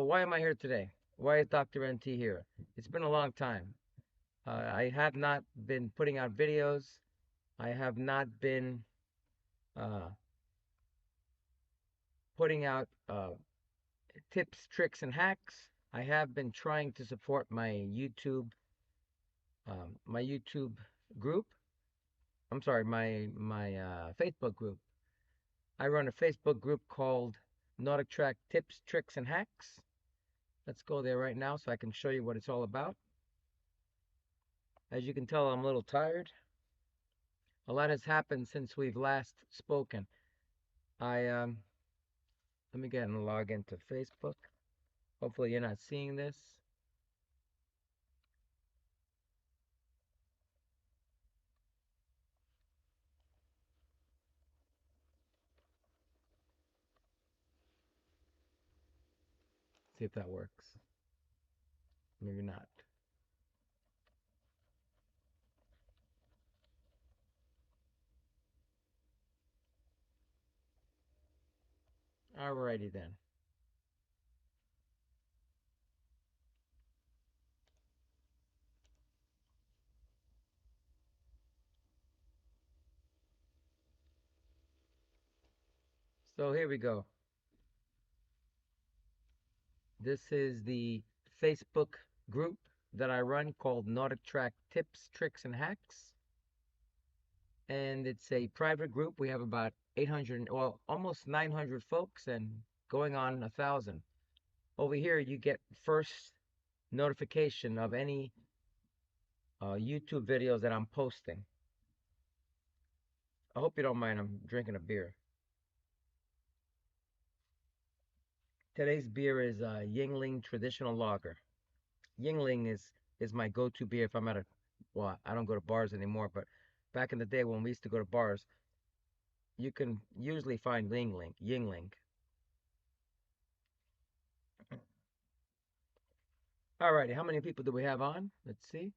why am I here today? Why is Dr. NT here? It's been a long time. I have not been putting out videos. I have not been uh, putting out tips, tricks, and hacks. I have been trying to support my YouTube group. I'm sorry, my Facebook group. I run a Facebook group called NordicTrack Tips, Tricks, and Hacks. Let's go there right now so I can show you what it's all about. As you can tell, I'm a little tired. A lot has happened since we've last spoken. Let me get and log into Facebook. Hopefully you're not seeing this. See if that works. Maybe not. Alrighty then. So here we go. This is the Facebook group that I run called NordicTrack Tips, Tricks, and Hacks. And it's a private group. We have about 800, well, almost 900 folks and going on 1,000. Over here, you get first notification of any YouTube videos that I'm posting. I hope you don't mind. I'm drinking a beer. Today's beer is Yingling Traditional Lager. Yingling is my go-to beer if I'm at a, well, I don't go to bars anymore, but back in the day when we used to go to bars, you can usually find Yingling. Alrighty, how many people do we have on? Let's see.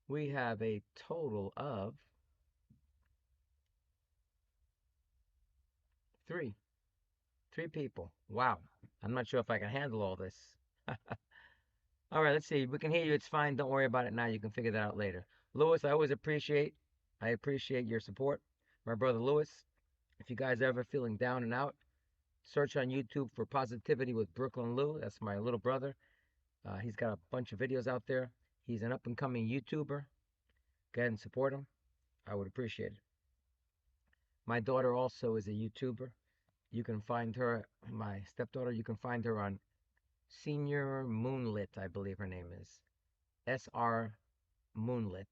We have a total of three. Three people. Wow. I'm not sure if I can handle all this. All right, let's see. We can hear you. It's fine. Don't worry about it now. You can figure that out later. Lewis, I appreciate your support. My brother Lewis. If you guys are ever feeling down and out, search on YouTube for Positivity with Brooklyn Lou. That's my little brother. He's got a bunch of videos out there. He's an up-and-coming YouTuber. Go ahead and support him. I would appreciate it. My daughter also is a YouTuber. You can find her, my stepdaughter, you can find her on Senior Moonlit, I believe her name is. SR Moonlit.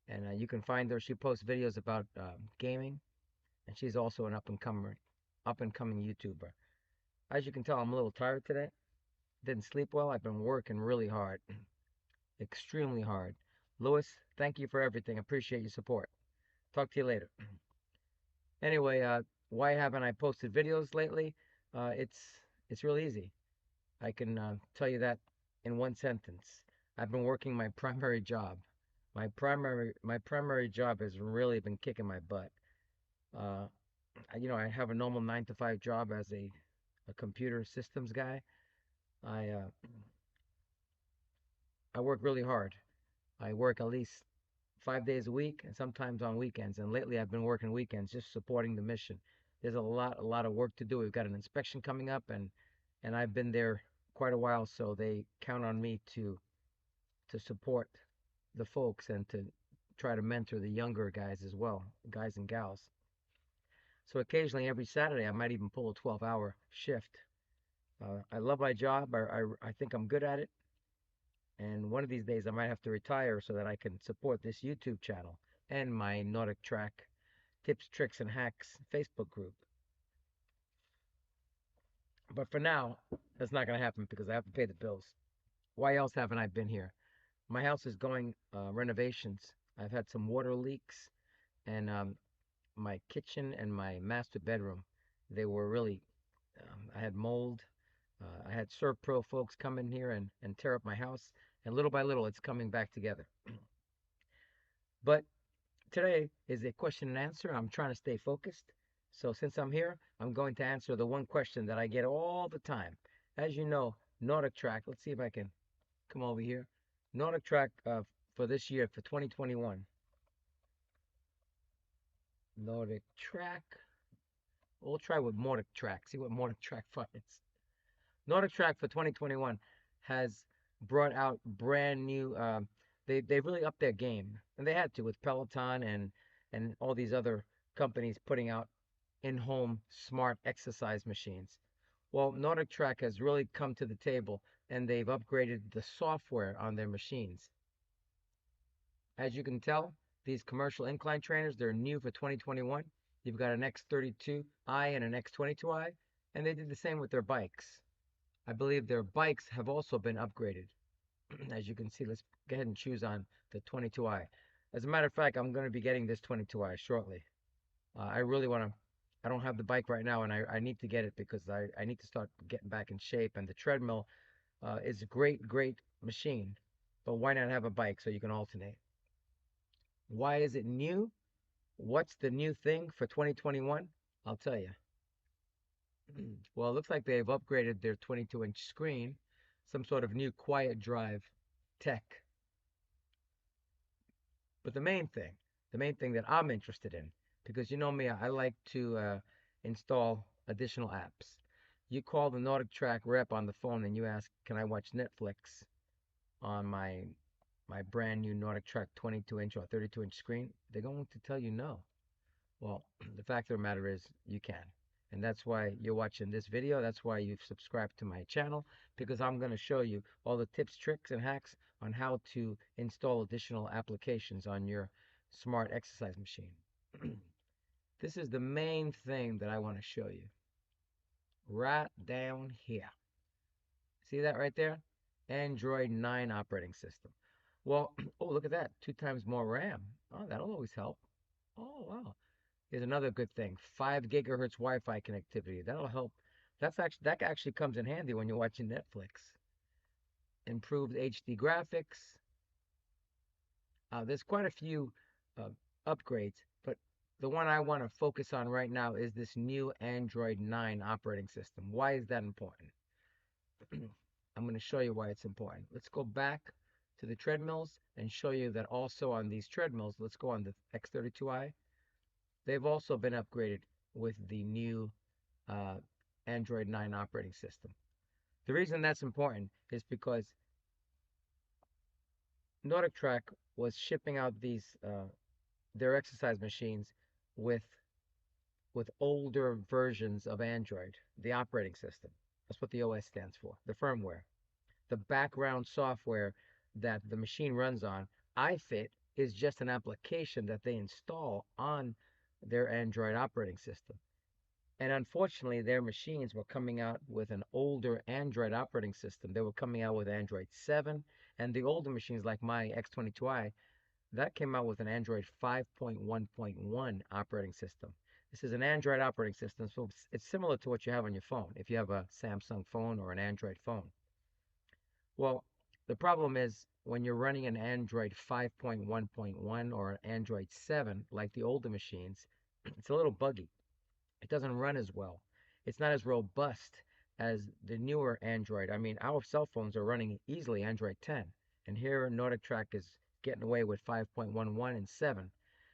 And you can find her. She posts videos about gaming. And she's also an up-and-coming YouTuber. As you can tell, I'm a little tired today. Didn't sleep well. I've been working really hard. Extremely hard. Lewis, thank you for everything. Appreciate your support. Talk to you later. Anyway, why haven't I posted videos lately? It's real easy. I can tell you that in one sentence. I've been working my primary job. My primary job has really been kicking my butt. Uh, I have a normal 9 to 5 job as a computer systems guy. I uh, I work really hard. I work at least 5 days a week and sometimes on weekends. And lately I've been working weekends just supporting the mission. There's a lot of work to do. We've got an inspection coming up and I've been there quite a while, so they count on me to support the folks and to try to mentor the younger guys as well, guys and gals. So occasionally every Saturday I might even pull a 12-hour shift. I love my job. I think I'm good at it. And one of these days I might have to retire so that I can support this YouTube channel and my NordicTrack Tips, Tricks, and Hacks Facebook group. But for now, that's not going to happen because I have to pay the bills. Why else haven't I been here? My house is going renovations. I've had some water leaks, and my kitchen and my master bedroom, they were really, I had mold. I had Pro folks come in here and tear up my house, and little by little, it's coming back together. But today is a question and answer. I'm trying to stay focused. So since I'm here, I'm going to answer the one question that I get all the time. As you know, NordicTrack, let's see if I can come over here. NordicTrack for this year, for 2021. NordicTrack. We'll try with NordicTrack, see what NordicTrack finds. NordicTrack for 2021 has brought out brand new. They really upped their game, and they had to with Peloton and all these other companies putting out in-home smart exercise machines. Well, NordicTrack has really come to the table, and they've upgraded the software on their machines. As you can tell, these commercial incline trainers, they're new for 2021. You've got an X32i and an X22i, and they did the same with their bikes. I believe their bikes have also been upgraded. As you can see, let's go ahead and choose on the 22i. As a matter of fact, I'm going to be getting this 22i shortly. I really want to. I don't have the bike right now, and I need to get it because I need to start getting back in shape. And the treadmill is a great machine, but why not have a bike so you can alternate? Why is it new? What's the new thing for 2021? I'll tell you. Well, it looks like they've upgraded their 22-inch screen, some sort of new quiet drive tech. But the main thing that I'm interested in, because you know me, I like to install additional apps. You call the NordicTrack rep on the phone and you ask, "Can I watch Netflix on my brand new NordicTrack 22-inch or 32-inch screen?" They're going to tell you no. Well, the fact of the matter is you can. And that's why you're watching this video. That's why you've subscribed to my channel, because I'm going to show you all the tips, tricks, and hacks on how to install additional applications on your smart exercise machine. This is the main thing that I want to show you. Right down here. See that right there? Android 9 operating system. Well, oh, look at that. 2 times more RAM. Oh, that'll always help. Oh, wow. Here's another good thing. 5 gigahertz Wi-Fi connectivity. That'll help. That actually comes in handy when you're watching Netflix. Improved HD graphics. There's quite a few uh, upgrades, but the one I want to focus on right now is this new Android 9 operating system. Why is that important? I'm going to show you why it's important. Let's go back to the treadmills and show you that also on these treadmills, let's go on the X32i. They've also been upgraded with the new uh, Android 9 operating system. The reason that's important is because NordicTrack was shipping out their exercise machines with older versions of Android, the operating system. That's what the OS stands for, the firmware. The background software that the machine runs on, iFit, is just an application that they install on their Android operating system. And unfortunately, their machines were coming out with an older Android operating system. They were coming out with Android 7, and the older machines like my X22i, that came out with an Android 5.1.1 operating system. This is an Android operating system, so it's similar to what you have on your phone, if you have a Samsung phone or an Android phone. Well, the problem is when you're running an Android 5.1.1 or an Android 7, like the older machines, it's a little buggy. It doesn't run as well. It's not as robust as the newer Android. I mean, our cell phones are running easily Android 10, and here NordicTrack is getting away with 5.11 and 7.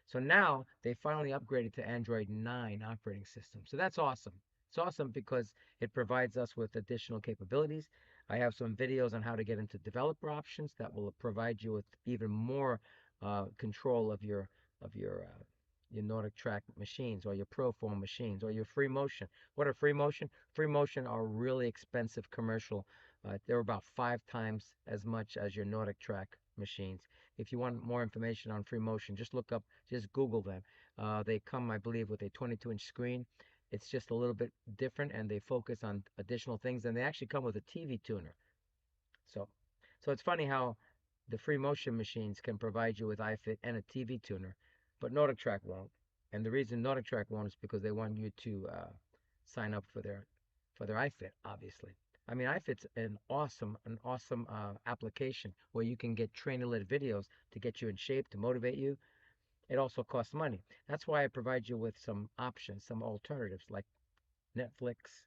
So now they finally upgraded to Android 9 operating system. So that's awesome. It's awesome because it provides us with additional capabilities. I have some videos on how to get into developer options that will provide you with even more control of your NordicTrack machines or your ProForm machines or your FreeMotion. What are FreeMotion? FreeMotion are really expensive commercial. They're about 5 times as much as your NordicTrack machines. If you want more information on FreeMotion, just Google them. They come, I believe, with a 22-inch screen. It's just a little bit different, and they focus on additional things, and they actually come with a TV tuner. So, so it's funny how the FreeMotion machines can provide you with iFit and a TV tuner, but NordicTrack won't. And the reason NordicTrack won't is because they want you to sign up for their iFit, obviously. I mean, iFit's an awesome application where you can get trainer-led videos to get you in shape, to motivate you. It also costs money. That's why I provide you with some options, some alternatives like Netflix,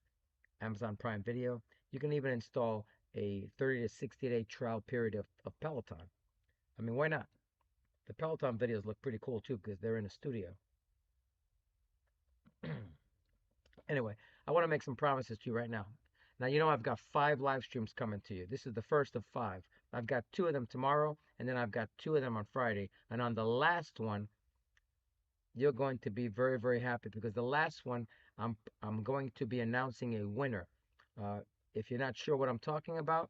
Amazon Prime Video. You can even install a 30 to 60-day trial period of Peloton. I mean, why not? The Peloton videos look pretty cool too because they're in a studio. Anyway, I want to make some promises to you right now. Now, you know I've got 5 live streams coming to you. This is the first of 5. I've got 2 of them tomorrow, and then I've got 2 of them on Friday. And on the last one, you're going to be very, very happy because the last one, I'm going to be announcing a winner. Uh, if you're not sure what I'm talking about,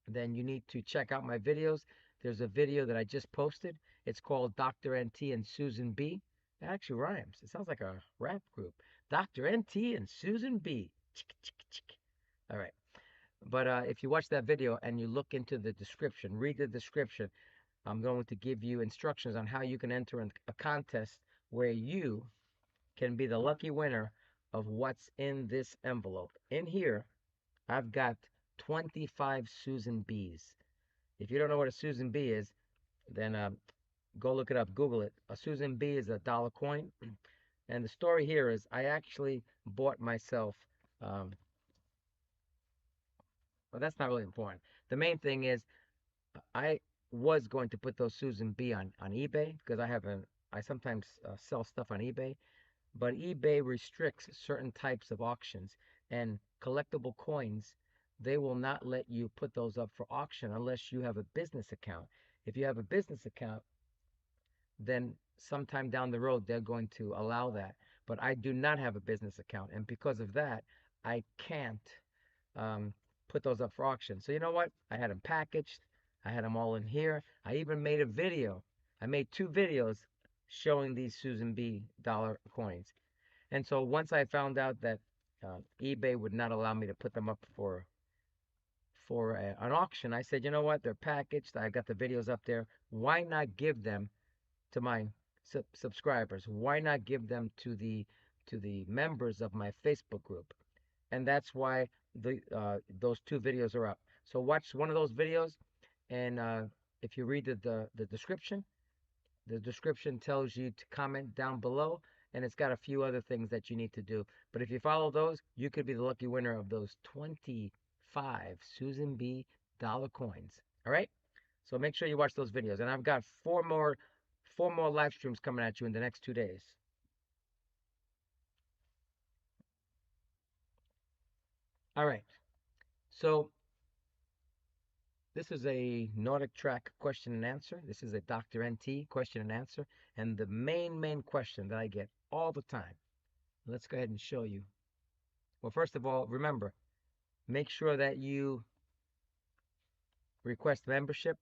then you need to check out my videos. There's a video that I just posted. It's called Dr. NT and Susan B. It actually rhymes. It sounds like a rap group. Dr. NT and Susan B. All right. But if you watch that video and you look into the description, read the description, I'm going to give you instructions on how you can enter a contest where you can be the lucky winner of what's in this envelope. In here, I've got 25 Susan B's. If you don't know what a Susan B is, then go look it up. Google it. A Susan B is a dollar coin. And the story here is I actually bought myself, well, that's not really important. The main thing is I was going to put those Susan B on eBay because I sometimes sell stuff on eBay, but eBay restricts certain types of auctions and collectible coins. They will not let you put those up for auction unless you have a business account. If you have a business account, then sometime down the road they're going to allow that. But I do not have a business account, and because of that, I can't um, put those up for auction. So you know what? I had them packaged. I had them all in here. I even made a video. I made 2 videos showing these Susan B dollar coins. And so once I found out that eBay would not allow me to put them up for an auction, I said, you know what? They're packaged. I got the videos up there. Why not give them to my subscribers? Why not give them to the members of my Facebook group? And that's why those 2 videos are up. So watch one of those videos, and if you read the description, the description tells you to comment down below, and it's got a few other things that you need to do. But if you follow those, you could be the lucky winner of those 25 Susan B dollar coins. All right? So make sure you watch those videos. And I've got 4 more live streams coming at you in the next 2 days. All right. So this is a NordicTrack question and answer. This is a Dr. NT question and answer. And the main question that I get all the time. Let's go ahead and show you. Well, first of all, remember, make sure that you request membership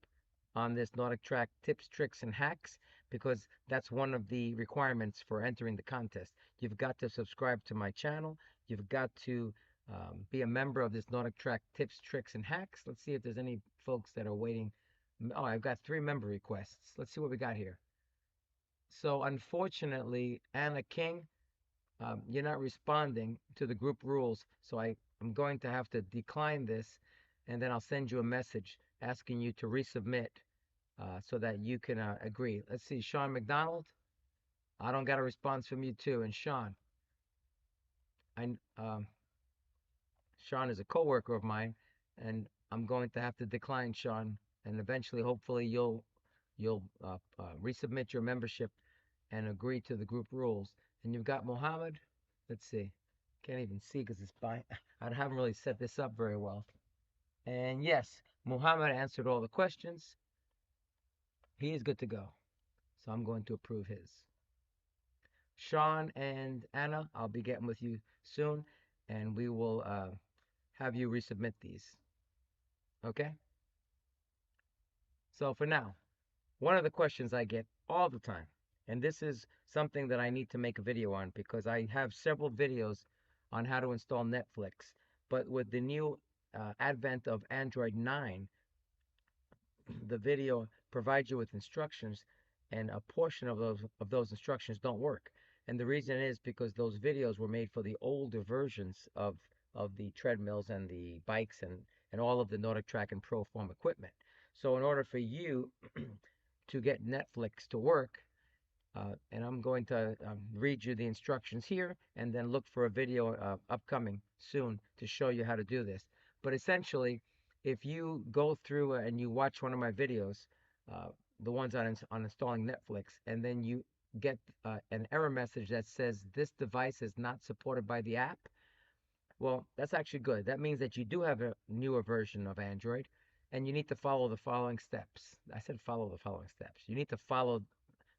on this NordicTrack tips, tricks, and hacks, because that's one of the requirements for entering the contest. You've got to subscribe to my channel. You've got to be a member of this NordicTrack tips, tricks, and hacks. Let's see if there's any folks that are waiting. Oh, I've got 3 member requests. Let's see what we got here. So unfortunately, Anna King, you're not responding to the group rules, so I'm going to have to decline this, and then I'll send you a message asking you to resubmit so that you can agree. Let's see, Sean McDonald, I don't got a response from you too. And Sean, Sean is a coworker of mine, and I'm going to have to decline Sean, and eventually, hopefully, you'll resubmit your membership and agree to the group rules. And you've got Mohammed. Let's see. Can't even see because it's by. I haven't really set this up very well. And yes, Muhammad answered all the questions. He is good to go. So I'm going to approve his. Sean and Anna, I'll be getting with you soon, and we will have you resubmit these. Okay? So for now, one of the questions I get all the time, and this is something that I need to make a video on because I have several videos on how to install Netflix, but with the new advent of Android 9, the video provides you with instructions, and a portion of those instructions don't work. And the reason is because those videos were made for the older versions of the treadmills and the bikes and all of the NordicTrack and ProForm equipment. So in order for you to get Netflix to work, and I'm going to read you the instructions here and then look for a video upcoming soon to show you how to do this. But essentially, if you go through and you watch one of my videos, uh, the ones on installing Netflix, and then you get an error message that says this device is not supported by the app, well, that's actually good. That means that you do have a newer version of Android, and you need to follow the following steps. I said follow the following steps. You need to follow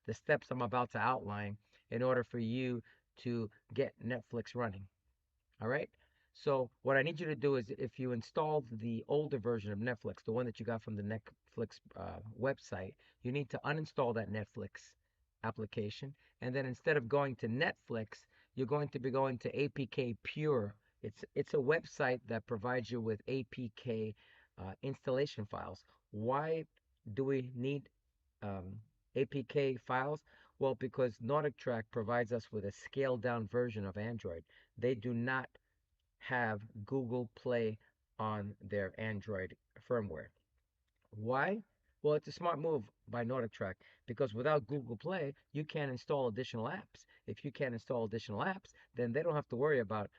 the steps I'm about to outline in order for you to get Netflix running. All right? So, what I need you to do is if you installed the older version of Netflix, the one that you got from the Netflix website, you need to uninstall that Netflix application. And then instead of going to Netflix, you're going to be going to APK Pure. It's a website that provides you with APK installation files. Why do we need APK files? Well, because NordicTrack provides us with a scaled down version of Android. They do not have Google Play on their Android firmware. Why? Well, it's a smart move by NordicTrack because without Google Play, you can't install additional apps. If you can't install additional apps, then they don't have to worry about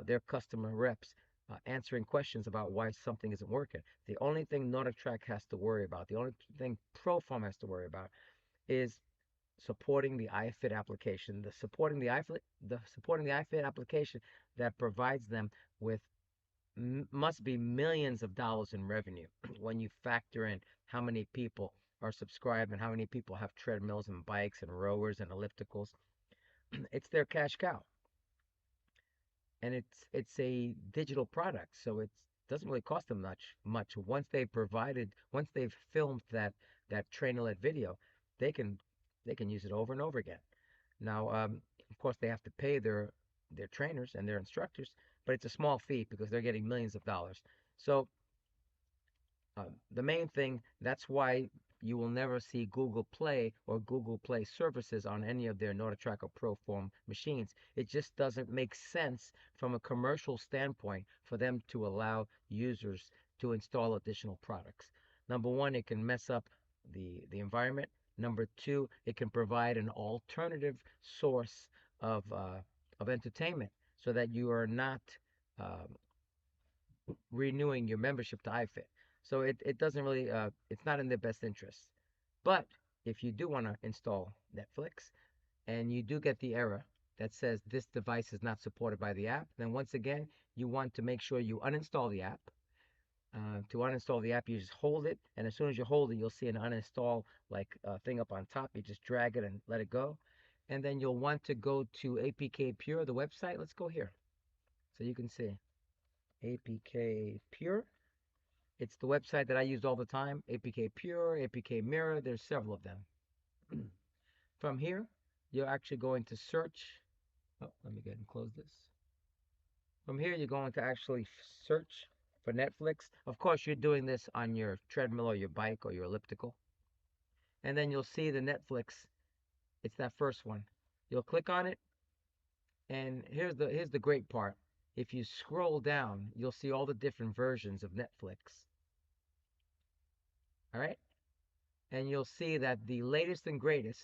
their customer reps answering questions about why something isn't working. The only thing NordicTrack has to worry about, the only thing ProForm has to worry about, is supporting the iFit application, supporting the iFit application that provides them with must be millions of dollars in revenue when you factor in how many people are subscribed and how many people have treadmills and bikes and rowers and ellipticals. It's their cash cow, and it's a digital product, so it doesn't really cost them much. Once they've filmed that trainer-led video, they can they can use it over and over again. Now, of course, they have to pay their trainers and their instructors, but it's a small fee because they're getting millions of dollars. So the main thing, that's why you will never see Google Play or Google Play services on any of their NordicTrack or ProForm machines. It just doesn't make sense from a commercial standpoint for them to allow users to install additional products. Number one, it can mess up the environment. Number two, it can provide an alternative source of entertainment so that you are not um, renewing your membership to iFit. So it doesn't really it's not in their best interest. But if you do want to install Netflix and you do get the error that says this device is not supported by the app, then once again you want to make sure you uninstall the app. To uninstall the app, you just hold it, and as soon as you hold it, you'll see an uninstall like thing up on top. You just drag it and let it go, and then you'll want to go to APK Pure, the website. Let's go here so you can see APK Pure. It's the website that I use all the time. APK Pure, APK Mirror. There's several of them. From here, you're actually going to search. Oh, let me get and close this. From here, you're going to actually search for Netflix. Of course, you're doing this on your treadmill or your bike or your elliptical. And then you'll see the Netflix. It's that first one. You'll click on it, and here's the great part. If you scroll down, you'll see all the different versions of Netflix. All right? And you'll see that the latest and greatest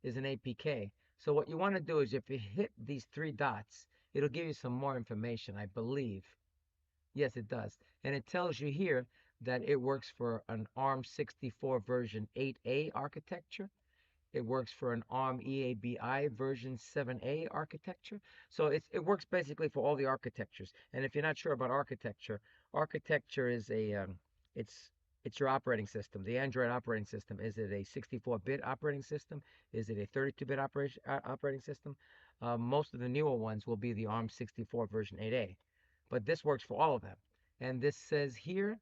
is an APK. So what you want to do is if you hit these three dots, it'll give you some more information, I believe. Yes, it does. And it tells you here that it works for an ARM64 version 8A architecture. It works for an ARM EABI version 7A architecture. So it works basically for all the architectures. And if you're not sure about architecture, architecture is it's it's your operating system. The Android operating system. Is it a 64-bit operating system? Is it a 32-bit operating system? Most of the newer ones will be the ARM64 version 8A. But this works for all of them. And this says here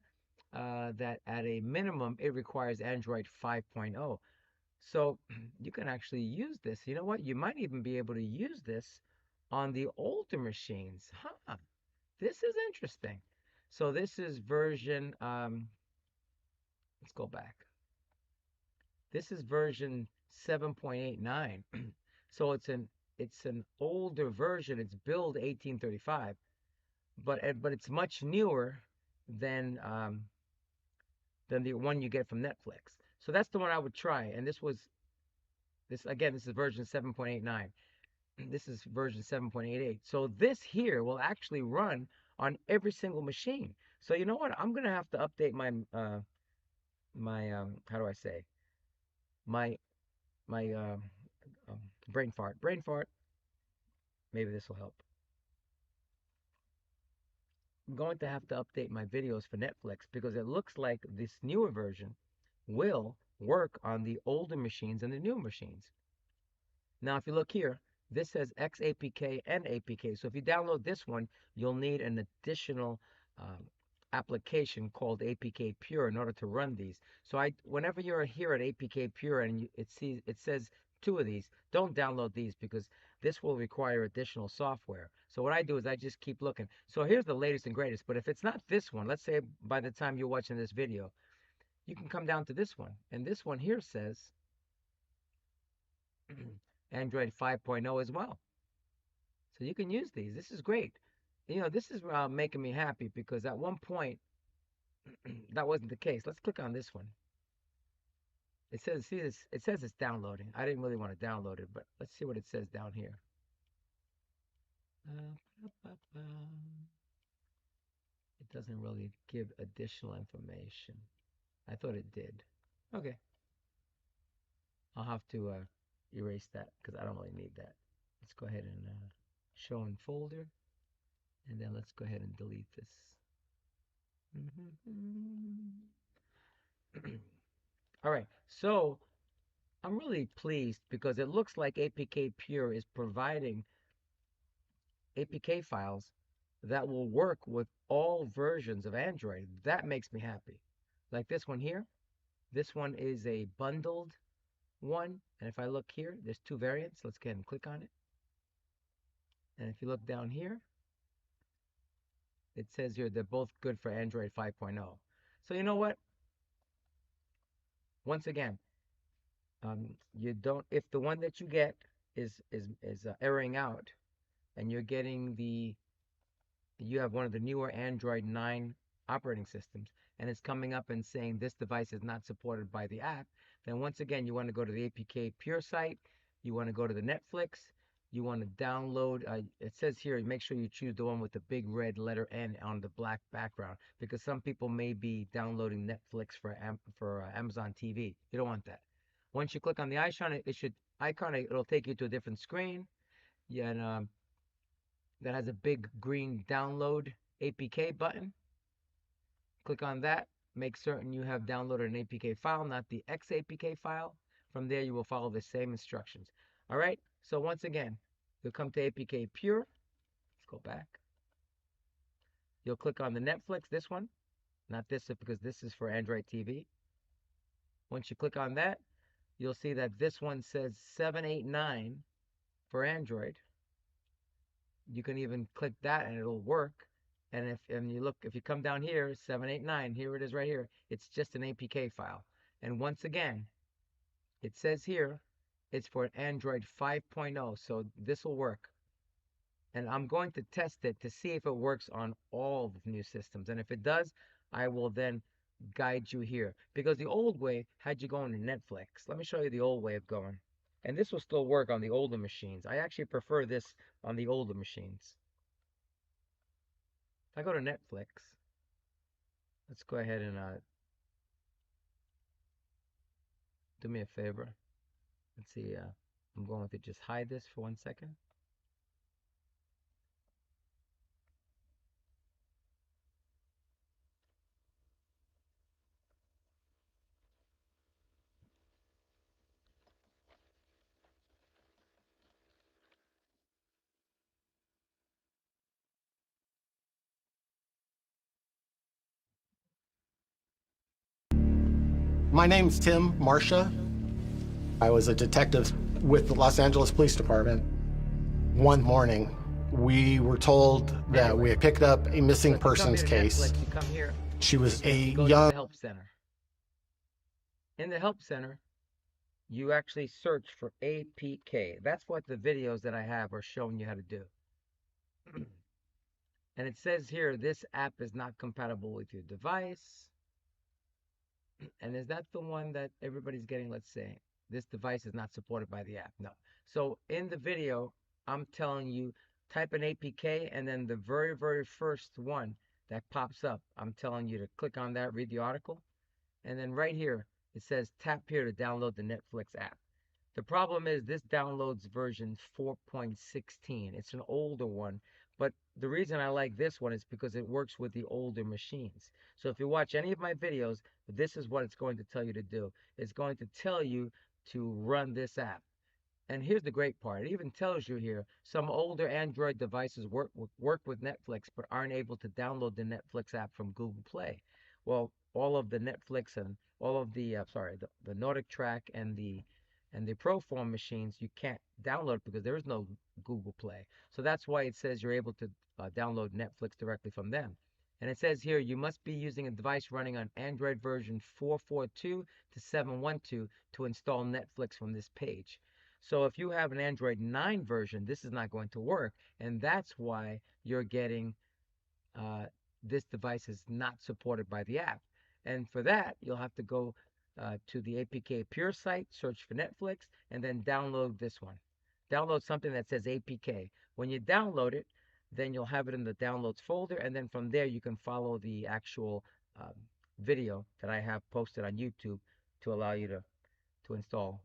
that at a minimum, it requires Android 5.0. So you can actually use this. You know what? You might even be able to use this on the older machines. Huh. This is interesting. So this is version, let's go back. This is version 7.89. So it's an older version. It's build 1835, but it's much newer than the one you get from Netflix. So that's the one I would try. And this is version 7.89. This is version 7.88. So this here will actually run on every single machine. So you know what? I'm gonna have to update my how do I say, my my brain fart. Brain fart. Maybe this will help. I'm going to have to update my videos for Netflix because it looks like this newer version will work on the older machines and the newer machines. Now, if you look here, this says XAPK and APK. So if you download this one, you'll need an additional um, application called APK Pure in order to run these. So whenever you're here at APK Pure and it says two of these, don't download these because this will require additional software. So what I do is I just keep looking. So here's the latest and greatest. But if it's not this one, let's say by the time you're watching this video, you can come down to this one. And this one here says Android 5.0 as well. So you can use these. This is great. You know, this is making me happy because at one point that wasn't the case. Let's click on this one. It says, see this? It says it's downloading. I didn't really want to download it, but let's see what it says down here. It doesn't really give additional information. I thought it did. Okay. I'll have to erase that because I don't really need that. Let's go ahead and show in folder. And then let's go ahead and delete this. All right, so I'm really pleased because it looks like APK Pure is providing APK files that will work with all versions of Android. That makes me happy. Like this one here. This one is a bundled one. And if I look here, there's two variants. Let's go ahead and click on it. And if you look down here, it says here they're both good for Android 5.0. So you know what? Once again, you don't, if the one that you get is erroring out, and you're getting you have one of the newer Android 9 operating systems, and it's coming up and saying this device is not supported by the app, then once again you want to go to the APK Pure site, you want to go to the Netflix, you want to download, it says here, make sure you choose the one with the big red letter N on the black background, because some people may be downloading Netflix for Amazon TV. You don't want that. Once you click on the icon, it'll take you to a different screen. Yeah, and that has a big green download APK button. Click on that. Make certain you have downloaded an APK file, not the XAPK file. From there, you will follow the same instructions. All right. So once again, you'll come to APK Pure. Let's go back. You'll click on the Netflix, this one, not this because this is for Android TV. Once you click on that, you'll see that this one says 789 for Android. You can even click that and it'll work. And if you come down here, 789, here it is right here. It's just an APK file. And once again, it says here, it's for Android 5.0. So this will work. And I'm going to test it to see if it works on all the new systems. And if it does, I will then guide you here. Because the old way had you going to Netflix. Let me show you the old way of going. And this will still work on the older machines. I actually prefer this on the older machines. If I go to Netflix, let's go ahead and do me a favor. Let's see, I'm going to just hide this for 1 second. My name's Tim Marcia. I was a detective with the Los Angeles Police Department. One morning, we were told that we had picked up a missing persons case. She was a young help center. In the help center, you actually search for APK. That's what the videos that I have are showing you how to do. And it says here, this app is not compatible with your device. And is that the one that everybody's getting? Let's say this device is not supported by the app. No. So in the video, I'm telling you, type in APK and then the very, very first one that pops up. I'm telling you to click on that, read the article, and then right here it says tap here to download the Netflix app. The problem is this downloads version 4.16. It's an older one, but the reason I like this one is because it works with the older machines. So if you watch any of my videos, this is what it's going to tell you to do. It's going to tell you to run this app. And here's the great part. It even tells you here some older Android devices work with Netflix but aren't able to download the Netflix app from Google Play. Well, all of the Netflix and all of the the NordicTrack and the ProForm machines you can't download because there is no Google Play. So that's why it says you're able to download Netflix directly from them. And it says here you must be using a device running on Android version 4.42 to 7.12 to install Netflix from this page. So if you have an Android 9 version, this is not going to work, and that's why you're getting this device is not supported by the app. And for that, you'll have to go to the APK Pure site, search for Netflix, and then download this one. Download something that says APK. When you download it, then you'll have it in the downloads folder, and then from there you can follow the actual video that I have posted on YouTube to allow you to install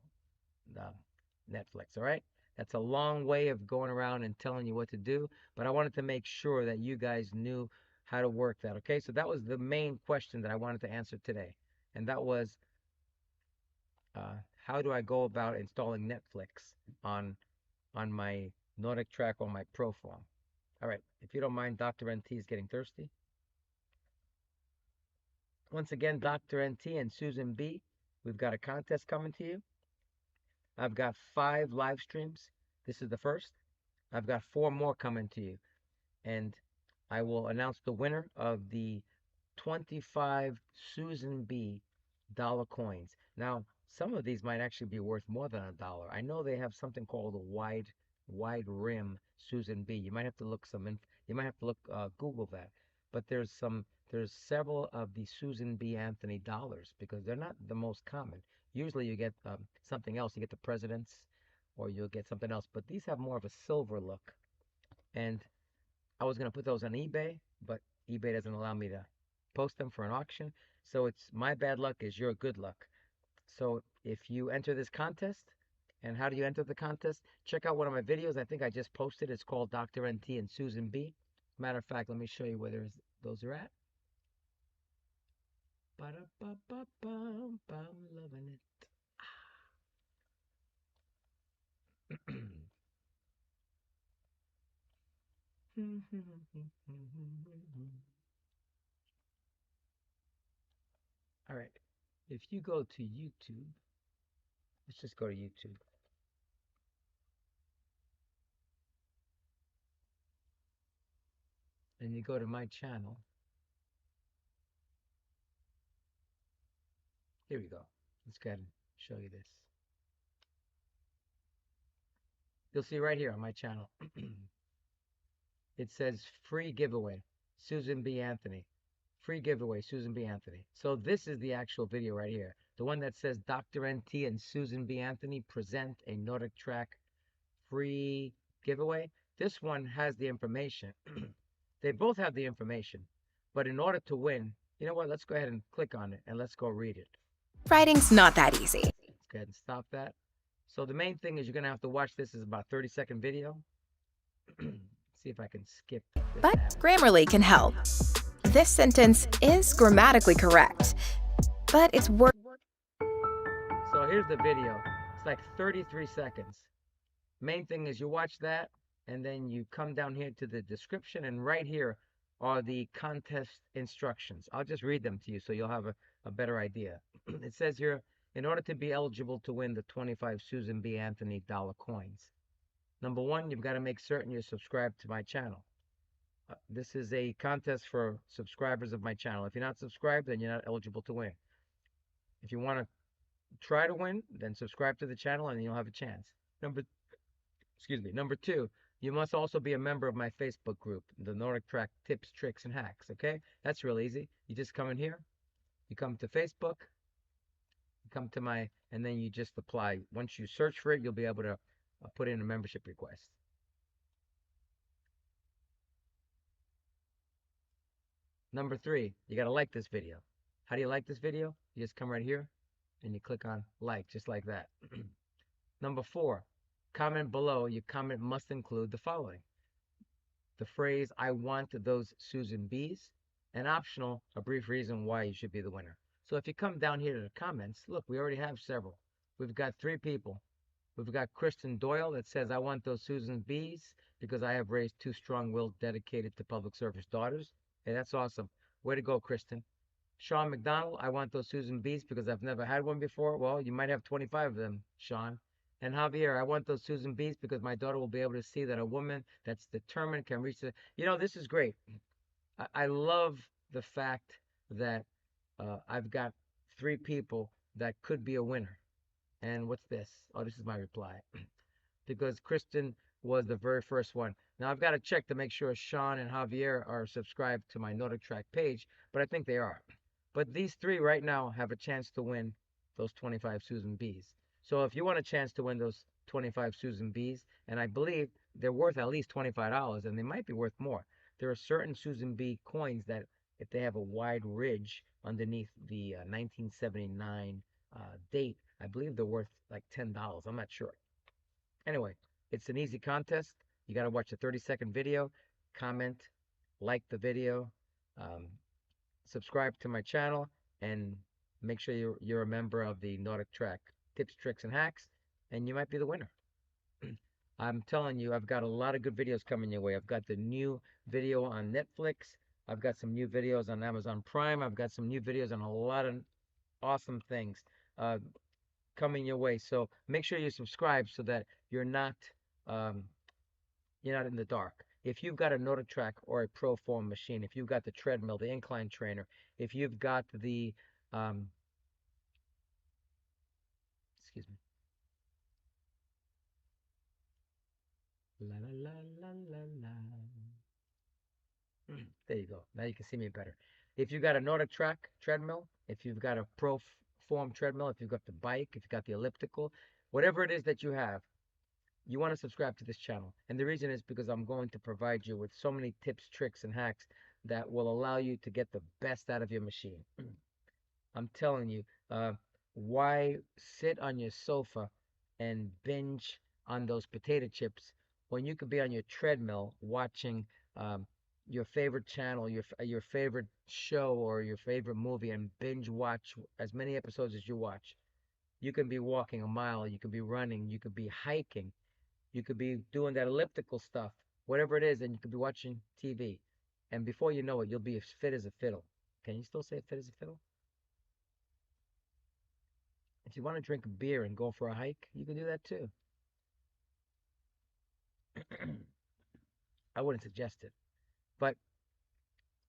Netflix. All right, that's a long way of going around and telling you what to do, but I wanted to make sure that you guys knew how to work that. Okay, so that was the main question that I wanted to answer today, and that was how do I go about installing Netflix on my NordicTrack or my ProForm. All right, if you don't mind, Dr. NT is getting thirsty. Once again, Dr. NT and Susan B, we've got a contest coming to you. I've got 5 live streams. This is the first. I've got 4 more coming to you. And I will announce the winner of the 25 Susan B dollar coins. Now, some of these might actually be worth more than $1. I know they have something called a wide rim Susan B. You might have to look Google that. But there's several of the Susan B. Anthony dollars because they're not the most common. Usually you get something else. You get the presidents or you'll get something else. But these have more of a silver look. And I was going to put those on eBay, but eBay doesn't allow me to post them for an auction. So it's my bad luck is your good luck. So if you enter this contest, and how do you enter the contest? Check out one of my videos. I think I just posted. It's called Dr. NT and Susan B. Matter of fact, let me show you where those are at. Ba-da-ba-ba-bum, loving it. All right. If you go to YouTube, let's just go to YouTube. And you go to my channel. Here we go. Let's go ahead and show you this. You'll see right here on my channel. It says free giveaway, Susan B. Anthony. Free giveaway, Susan B. Anthony. So this is the actual video right here. The one that says Dr. NT and Susan B. Anthony present a NordicTrack free giveaway. This one has the information. They both have the information. But in order to win, you know what? Let's go ahead and click on it and let's go read it. Writing's not that easy. Let's go ahead and stop that. So the main thing is you're going to have to watch this. It's about a 30-second video. See if I can skip this But ad. Grammarly can help. This sentence is grammatically correct, but it's worth. So here's the video. It's like 33 seconds. Main thing is you watch that, and then you come down here to the description, and right here are the contest instructions. I'll just read them to you so you'll have a better idea. It says here, in order to be eligible to win the 25 Susan B. Anthony dollar coins, number 1, you've got to make certain you're subscribed to my channel. This is a contest for subscribers of my channel. If you're not subscribed, then you're not eligible to win. If you want to try to win, then subscribe to the channel and you'll have a chance. Number 2, you must also be a member of my Facebook group, the NordicTrack Tips, Tricks, and Hacks, okay? That's real easy. You just come in here, you come to Facebook, you come to and then you just apply. Once you search for it, you'll be able to put in a membership request. Number 3, you got to like this video. How do you like this video? You just come right here and you click on like, just like that. Number 4, comment below. Your comment must include the following: the phrase, I want those Susan B's, and optional, a brief reason why you should be the winner. So if you come down here to the comments, look, we already have several. We've got 3 people. We've got Kristen Doyle that says, I want those Susan B's because I have raised 2 strong-willed, dedicated to public service daughters. Hey, that's awesome. Way to go, Kristen. Sean McDonald, I want those Susan B's because I've never had one before. Well, you might have 25 of them, Sean. And Javier, I want those Susan B's because my daughter will be able to see that a woman that's determined can reach the. This is great. I love the fact that I've got 3 people that could be a winner. And what's this? Oh, this is my reply. Because Kristen was the very first one. Now, I've got to check to make sure Sean and Javier are subscribed to my NordicTrack page, but I think they are. But these 3 right now have a chance to win those 25 Susan B's. So if you want a chance to win those 25 Susan B's, and I believe they're worth at least $25, and they might be worth more. There are certain Susan B coins that, if they have a wide ridge underneath the 1979 date, I believe they're worth like $10. I'm not sure. Anyway, it's an easy contest. You got to watch a 30-second video, comment, like the video, subscribe to my channel, and make sure you're a member of the NordicTrack tips, tricks, and hacks, and you might be the winner. I'm telling you, I've got a lot of good videos coming your way. I've got the new video on Netflix. I've got some new videos on Amazon Prime. I've got some new videos on a lot of awesome things coming your way. So make sure you subscribe so that you're not in the dark. If you've got a NordicTrack or a ProForm machine, if you've got the treadmill, the incline trainer, if you've got the excuse me. La la la la la la. There you go. Now you can see me better. If you've got a NordicTrack treadmill, if you've got a ProForm treadmill, if you've got the bike, if you've got the elliptical, whatever it is that you have, you want to subscribe to this channel. And the reason is because I'm going to provide you with so many tips, tricks, and hacks that will allow you to get the best out of your machine. I'm telling you, why sit on your sofa and binge on those potato chips when you could be on your treadmill watching your favorite channel, your favorite show, or your favorite movie, and binge watch as many episodes as you watch? You can be walking a mile, you could be running, you could be hiking, you could be doing that elliptical stuff, whatever it is, and you could be watching TV. And before you know it, you'll be as fit as a fiddle. Can you still say fit as a fiddle? If you want to drink a beer and go for a hike, you can do that too. I wouldn't suggest it, but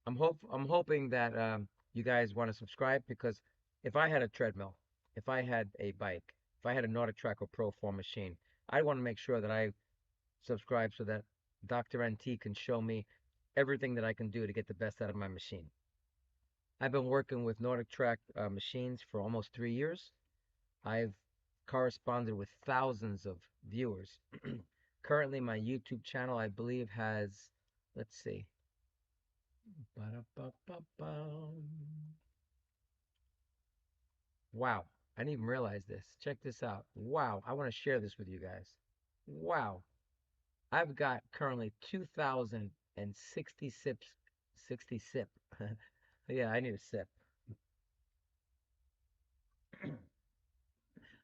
I'm hoping that you guys want to subscribe, because if I had a treadmill, if I had a bike, if I had a NordicTrack or ProForm machine, I want to make sure that I subscribe so that Dr. NT can show me everything that I can do to get the best out of my machine. I've been working with NordicTrack machines for almost 3 years. I've corresponded with thousands of viewers. Currently, my YouTube channel, I believe, has, let's see. Wow, I didn't even realize this. Check this out. Wow, I want to share this with you guys. Wow, I've got currently 2,060 sips. 60 sip. Yeah, I need a sip.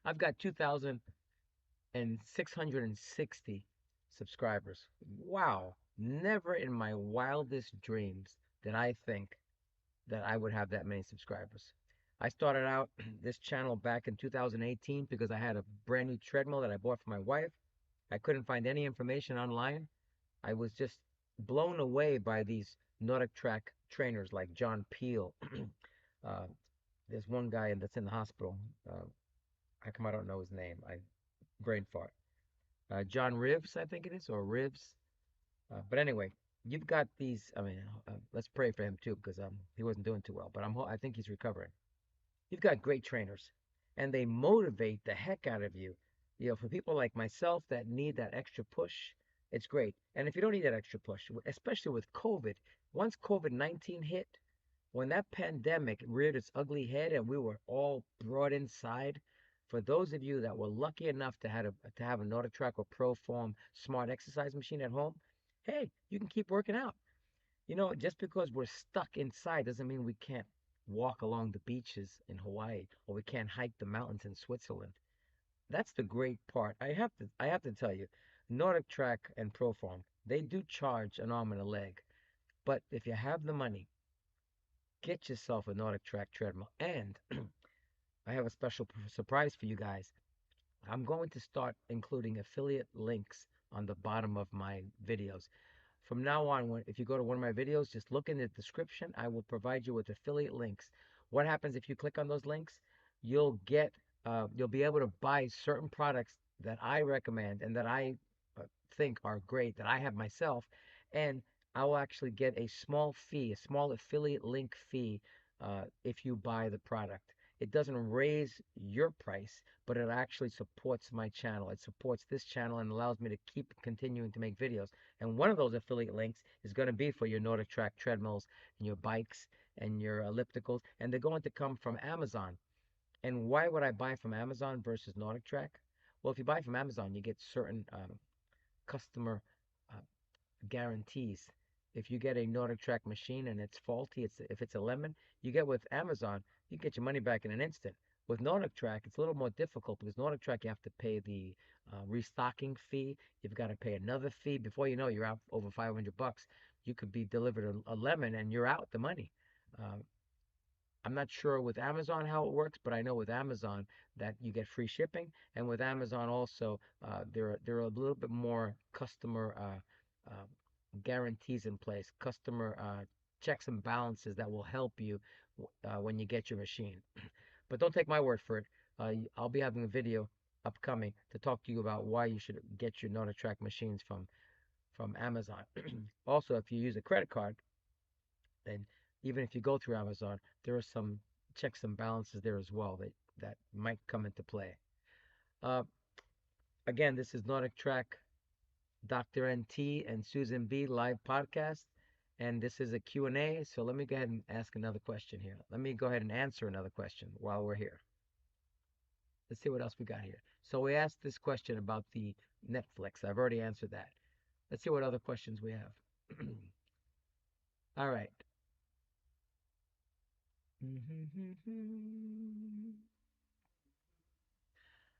I've got 2,660 subscribers. Wow. Never in my wildest dreams did I think that I would have that many subscribers. I started out this channel back in 2018 because I had a brand new treadmill that I bought for my wife. I couldn't find any information online. I was just blown away by these NordicTrack trainers like John Peel. There's one guy that's in the hospital. How come I don't know his name? Brain fart. John Rivs, I think it is, or Rivs. But anyway, you've got these. I mean, let's pray for him too, because he wasn't doing too well. But I think he's recovering. You've got great trainers, and they motivate the heck out of you. For people like myself that need that extra push, it's great. And if you don't need that extra push, especially with COVID, once COVID-19 hit, when that pandemic reared its ugly head and we were all brought inside, for those of you that were lucky enough to have a NordicTrack or ProForm smart exercise machine at home, hey, you can keep working out. You know, just because we're stuck inside doesn't mean we can't walk along the beaches in Hawaii or we can't hike the mountains in Switzerland. That's the great part. I have to tell you, NordicTrack and ProForm, they do charge an arm and a leg. But if you have the money, get yourself a NordicTrack treadmill. And I have a special surprise for you guys. I'm going to start including affiliate links on the bottom of my videos. From now on, if you go to one of my videos, just look in the description. I will provide you with affiliate links. What happens if you click on those links? You'll be able to buy certain products that I recommend and that I think are great that I have myself, and I will actually get a small fee, a small affiliate link fee, if you buy the product. It doesn't raise your price, but it actually supports my channel. It supports this channel and allows me to keep continuing to make videos. And one of those affiliate links is going to be for your NordicTrack treadmills and your bikes and your ellipticals, and they're going to come from Amazon. And why would I buy from Amazon versus NordicTrack? Well, if you buy from Amazon, you get certain customer uh, guarantees. If you get a NordicTrack machine and it's faulty, if it's a lemon, you get with Amazon, you get your money back in an instant. With NordicTrack, it's a little more difficult because NordicTrack, you have to pay the restocking fee. You've got to pay another fee. Before you know, you're out over 500 bucks. You could be delivered a lemon and you're out the money. Uh, I'm not sure with Amazon how it works, but I know with Amazon that you get free shipping, and with Amazon also there are a little bit more customer guarantees in place, customer checks and balances that will help you when you get your machine. But don't take my word for it. I'll be having a video upcoming to talk to you about why you should get your NordicTrack machines from Amazon. Also, if you use a credit card, and even if you go through Amazon, there are some checks and balances there as well that might come into play. Uh, Again, this is NordicTrack, Dr. NT and Susan B live podcast, and this is a Q&A. So let me go ahead and ask another question here. Let me go ahead and answer another question while we're here. Let's see what else we got here. So we asked this question about the Netflix. I've already answered that. Let's see what other questions we have. All right.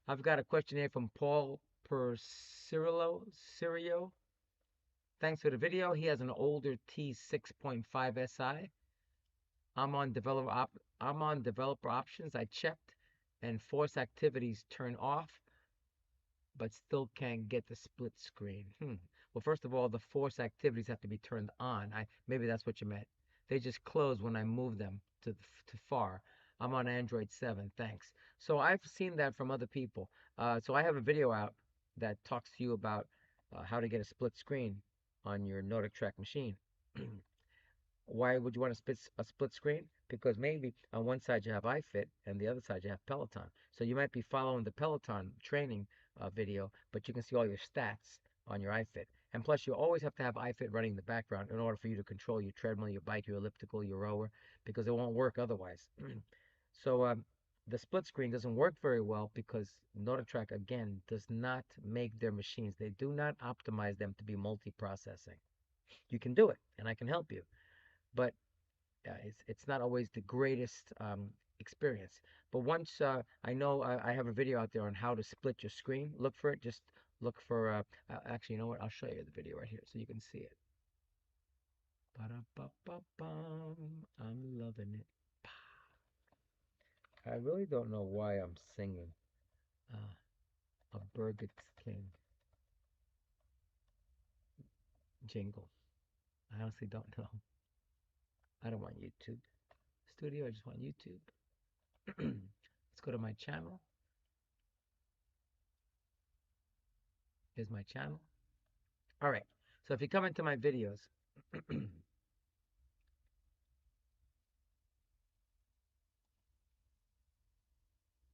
I've got a question here from Paul Cirio. Thanks for the video. He has an older T6.5 SI. I'm on developer options. I checked and force activities turn off, but still can't get the split screen. Well, first of all, the force activities have to be turned on. Maybe that's what you meant. They just close when I move them to far. I'm on Android 7, thanks. So I've seen that from other people. So I have a video out that talks to you about how to get a split screen on your NordicTrack machine. Why would you want a split screen? Because maybe on one side you have iFit and the other side you have Peloton. So you might be following the Peloton training video, but you can see all your stats on your iFit. And plus, you always have to have iFit running in the background in order for you to control your treadmill, your bike, your elliptical, your rower, because it won't work otherwise. So the split screen doesn't work very well because NordicTrack, again, does not make their machines. They do not optimize them to be multi-processing. You can do it, and I can help you, but it's not always the greatest experience. But once I know I have a video out there on how to split your screen, look for it. Just look for, actually, you know what? I'll show you the video right here so you can see it. Ba-da-ba-ba-bum. I'm loving it. I really don't know why I'm singing a Burger King jingle. I honestly don't know. I don't want YouTube Studio. I just want YouTube. Let's go to my channel. Here's my channel. All right. So if you come into my videos,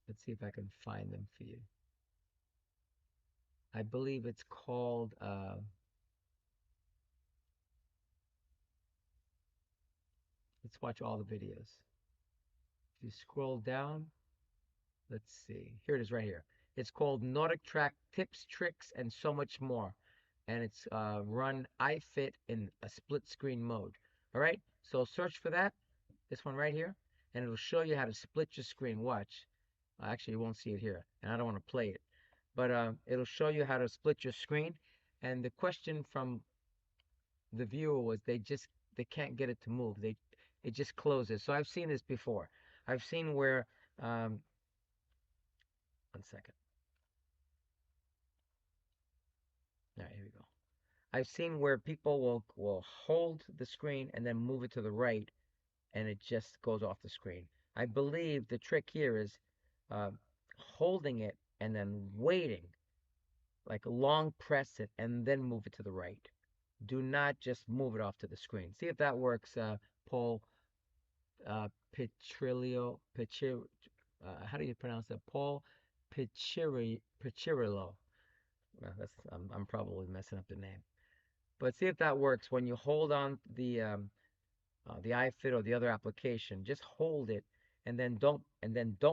let's see if I can find them for you. I believe it's called Let's watch all the videos. If you scroll down, let's see. Here it is right here. It's called NordicTrack Tips, Tricks, and So Much More. And it's run iFit in a split screen mode. All right, so search for that, this one right here, and it'll show you how to split your screen. Watch. Actually, you won't see it here, and I don't want to play it. But it'll show you how to split your screen. And the question from the viewer was they can't get it to move. It just closes. So I've seen this before. I've seen where 1 second. All right, here we go. I've seen where people will hold the screen and then move it to the right, and it just goes off the screen. I believe the trick here is uh, holding it and then waiting, like long press it and then move it to the right. Do not just move it off to the screen. See if that works, Paul Pichirillo. How do you pronounce that? Paul Pichirillo. Well, I'm probably messing up the name. But see if that works when you hold on the iFit or the other application. Just hold it and then don't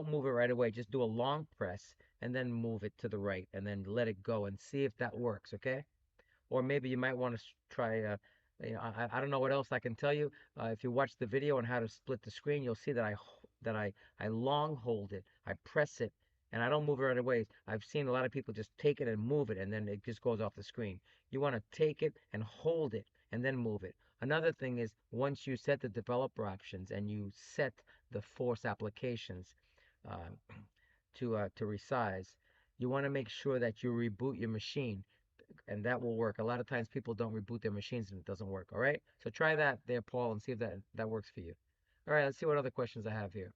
move it right away. Just do a long press and then move it to the right and then let it go and see if that works. Okay? Or maybe you might want to try. I don't know what else I can tell you. If you watch the video on how to split the screen, you'll see that I long hold it, I press it, and I don't move it right away. I've seen a lot of people just take it and move it, and then it just goes off the screen. You want to take it and hold it, and then move it. Another thing is once you set the developer options and you set the force applications uh, to resize, you want to make sure that you reboot your machine, and that will work. A lot of times people don't reboot their machines and it doesn't work. All right, so try that there, Paul, and see if that works for you. All right, let's see what other questions I have here.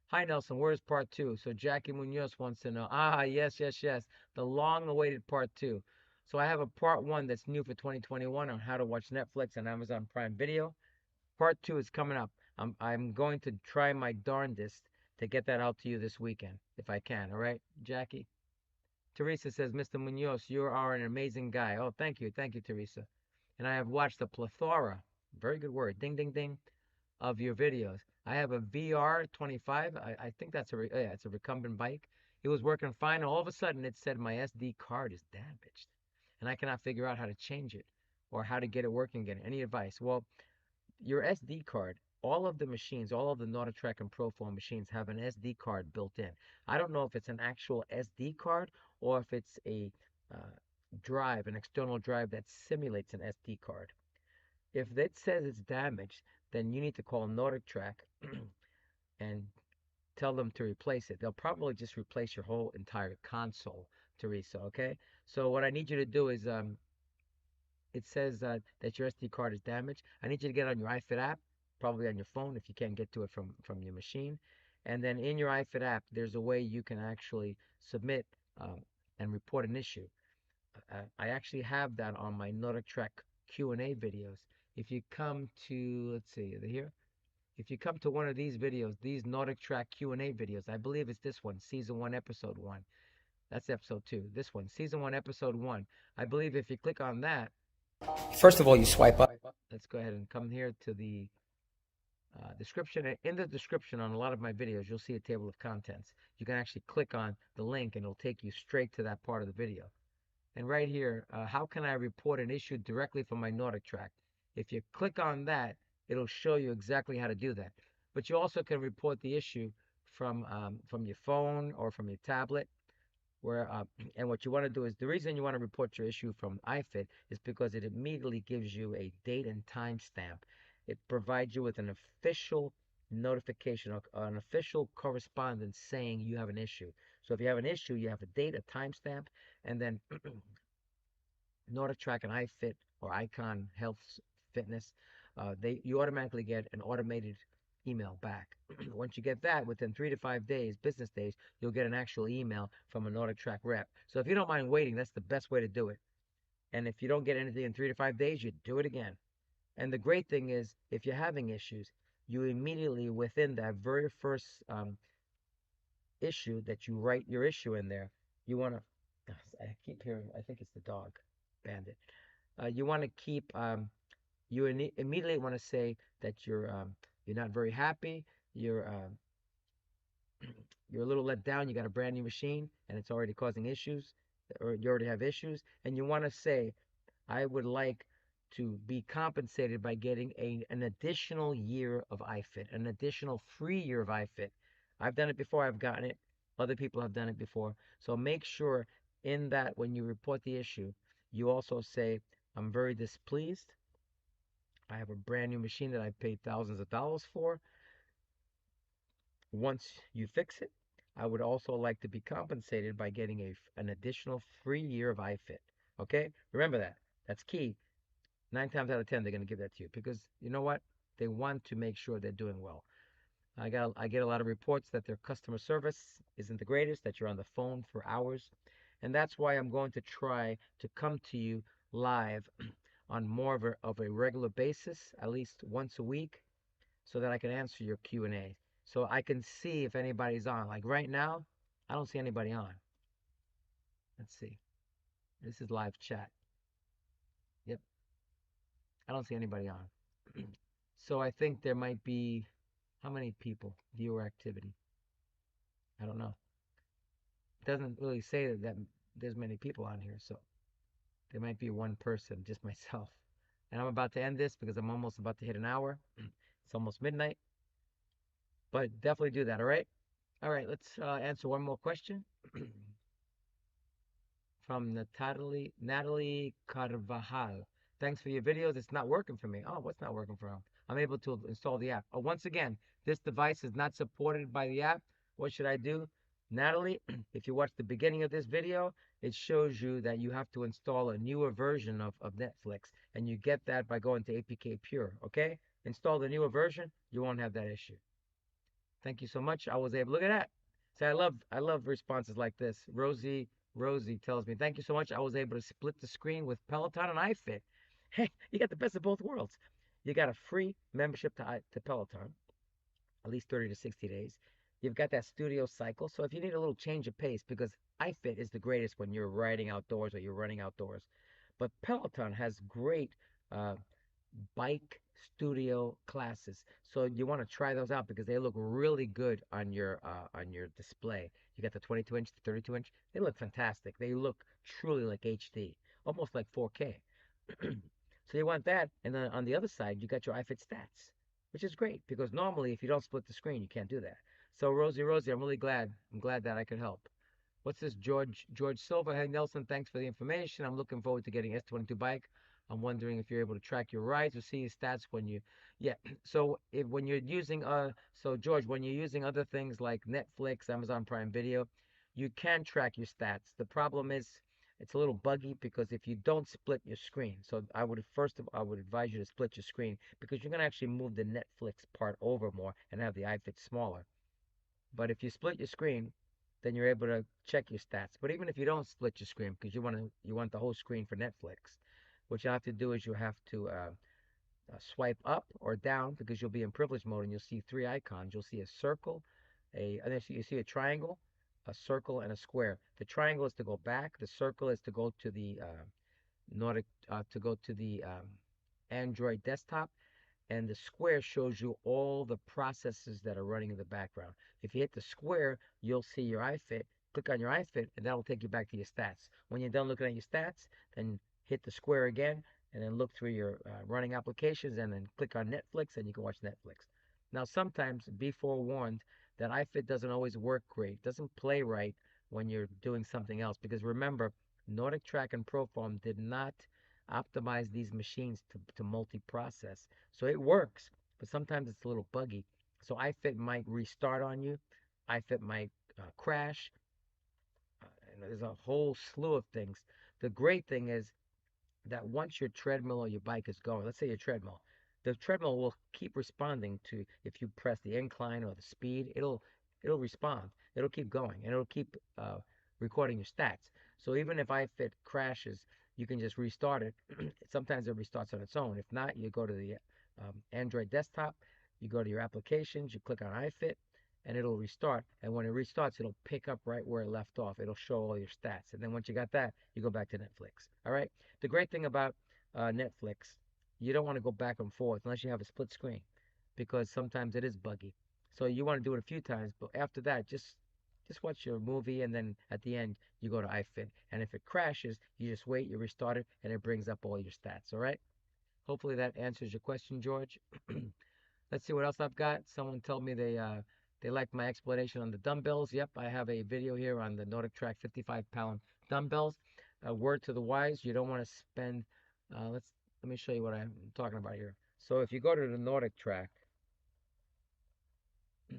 Hi, Nelson. Where's part two? So Jackie Munoz wants to know. Yes, yes, yes. The long-awaited part two. So I have a part one that's new for 2021 on how to watch Netflix and Amazon Prime Video. Part two is coming up. I'm going to try my darndest to get that out to you this weekend if I can. All right, Jackie. Teresa says, Mr. Munoz, you are an amazing guy. Oh, thank you. Thank you, Teresa. And I have watched a plethora, very good word, ding, ding, ding, of your videos. I have a VR25. I think that's yeah, it's a recumbent bike. It was working fine. All of a sudden, it said my SD card is damaged. And I cannot figure out how to change it or how to get it working again. Any advice? Well, your SD card, all of the machines, all of the NordicTrack and ProForm machines have an SD card built in. I don't know if it's an actual SD card or if it's a drive, an external drive that simulates an SD card. If it says it's damaged, then you need to call NordicTrack and tell them to replace it. They'll probably just replace your whole entire console, Teresa, okay? So what I need you to do is it says that your SD card is damaged. I need you to get on your iFit app, probably on your phone if you can't get to it from your machine. And then in your iFit app, there's a way you can actually submit and report an issue. I actually have that on my NordicTrack Q&A videos. If you come to, let's see, are they here? If you come to one of these videos, these NordicTrack Q&A videos, I believe it's this one, Season 1, Episode 1. That's Episode 2. This one, Season 1, Episode 1. I believe if you click on that, first of all, you swipe up. Let's go ahead and come here to the description. In the description on a lot of my videos, you'll see a table of contents. You can actually click on the link and it'll take you straight to that part of the video. And right here, how can I report an issue directly from my NordicTrack? If you click on that, it'll show you exactly how to do that. But you also can report the issue from your phone or from your tablet. And what you want to do is, the reason you want to report your issue from iFit is because it immediately gives you a date and time stamp. It provides you with an official notification, an official correspondence saying you have an issue. So if you have an issue, you have a date, a timestamp, and then NordicTrack and iFit or Icon Health Fitness, you automatically get an automated email back. Once you get that, within 3 to 5 days, business days, you'll get an actual email from a NordicTrack rep. So if you don't mind waiting, that's the best way to do it. And if you don't get anything in 3 to 5 days, you do it again. And the great thing is, if you're having issues, you immediately, within that very first issue that you write your issue in there, you want to, I keep hearing, I think it's the dog, Bandit. You want to keep you immediately want to say that you're not very happy. You're you're a little let down. You got a brand new machine and it's already causing issues, or you already have issues, and you want to say, I would like to be compensated by getting an additional year of iFit, an additional free year of iFit. I've done it before, I've gotten it. Other people have done it before. So make sure in that when you report the issue, you also say, I'm very displeased. I have a brand new machine that I paid thousands of dollars for. Once you fix it, I would also like to be compensated by getting an additional free year of iFit. Okay? Remember that. That's key. 9 times out of 10, they're going to give that to you because you know what? They want to make sure they're doing well. I get a lot of reports that their customer service isn't the greatest, that you're on the phone for hours. And that's why I'm going to try to come to you live on more of a regular basis, at least once a week, so that I can answer your Q&A. So I can see if anybody's on. Like right now, I don't see anybody on. Let's see. This is live chat. Yep. I don't see anybody on. So I think there might be, how many people? Viewer activity. I don't know. It doesn't really say that there's many people on here, so there might be one person, just myself. And I'm about to end this because I'm almost about to hit an hour. It's almost midnight. But definitely do that, all right? All right, let's answer one more question from Natalie Carvajal. Thanks for your videos. It's not working for me. Oh, what's not working for him? I'm able to install the app. Oh, once again, this device is not supported by the app. What should I do? Natalie, if you watch the beginning of this video, it shows you that you have to install a newer version of Netflix. And you get that by going to APK Pure, okay? Install the newer version. You won't have that issue. Thank you so much. I was able, look at that. See, I love responses like this. Rosie tells me, thank you so much. I was able to split the screen with Peloton and iFit. Hey, you got the best of both worlds. You got a free membership to Peloton, at least 30 to 60 days. You've got that studio cycle. So if you need a little change of pace, because iFit is the greatest when you're riding outdoors or you're running outdoors. But Peloton has great bike studio classes. So you want to try those out because they look really good on your display. You got the 22-inch, the 32-inch. They look fantastic. They look truly like HD, almost like 4K. So you want that, and then on the other side, you got your iFit stats, which is great because normally if you don't split the screen, you can't do that. So Rosie, I'm really glad. I'm glad that I could help. What's this, George Silva? Hey, Nelson, thanks for the information. I'm looking forward to getting S22 bike. I'm wondering if you're able to track your rides or see your stats when you, yeah. So when you're using, so George, when you're using other things like Netflix, Amazon Prime Video, you can track your stats. The problem is it's a little buggy because if you don't split your screen, so I would advise you to split your screen because you're gonna actually move the Netflix part over more and have the iFit smaller. But if you split your screen, then you're able to check your stats. But even if you don't split your screen because you want the whole screen for Netflix, what you have to do is you have to swipe up or down because you'll be in privilege mode and you'll see three icons. You'll see a circle, you see a triangle, a circle, and a square. The triangle is to go back. The circle is to go to the Android desktop, and the square shows you all the processes that are running in the background. If you hit the square, you'll see your iFit. Click on your iFit, and that'll take you back to your stats. When you're done looking at your stats, then hit the square again, and then look through your running applications, and then click on Netflix, and you can watch Netflix. Now, sometimes be forewarned that iFit doesn't always work great, doesn't play right when you're doing something else. Because remember, NordicTrack and ProForm did not optimize these machines to multi-process. So it works, but sometimes it's a little buggy. So iFit might restart on you. iFit might crash. And there's a whole slew of things. The great thing is that once your treadmill or your bike is going, let's say your treadmill, the treadmill will keep responding to if you press the incline or the speed, it'll respond. It'll keep going and it'll keep recording your stats. So even if iFit crashes, you can just restart it. Sometimes it restarts on its own. If not, you go to the Android desktop, you go to your applications, you click on iFit, and it'll restart. And when it restarts, it'll pick up right where it left off. It'll show all your stats. And then once you got that, you go back to Netflix. All right? The great thing about Netflix, you don't want to go back and forth unless you have a split screen, because sometimes it is buggy. So you want to do it a few times, but after that, just watch your movie, and then at the end you go to iFit. And if it crashes, you just wait, you restart it, and it brings up all your stats. All right. Hopefully that answers your question, George. Let's see what else I've got. Someone told me they liked my explanation on the dumbbells. Yep, I have a video here on the NordicTrack 55-pound dumbbells. A word to the wise: you don't want to spend. Let me show you what I'm talking about here. So if you go to the NordicTrack, if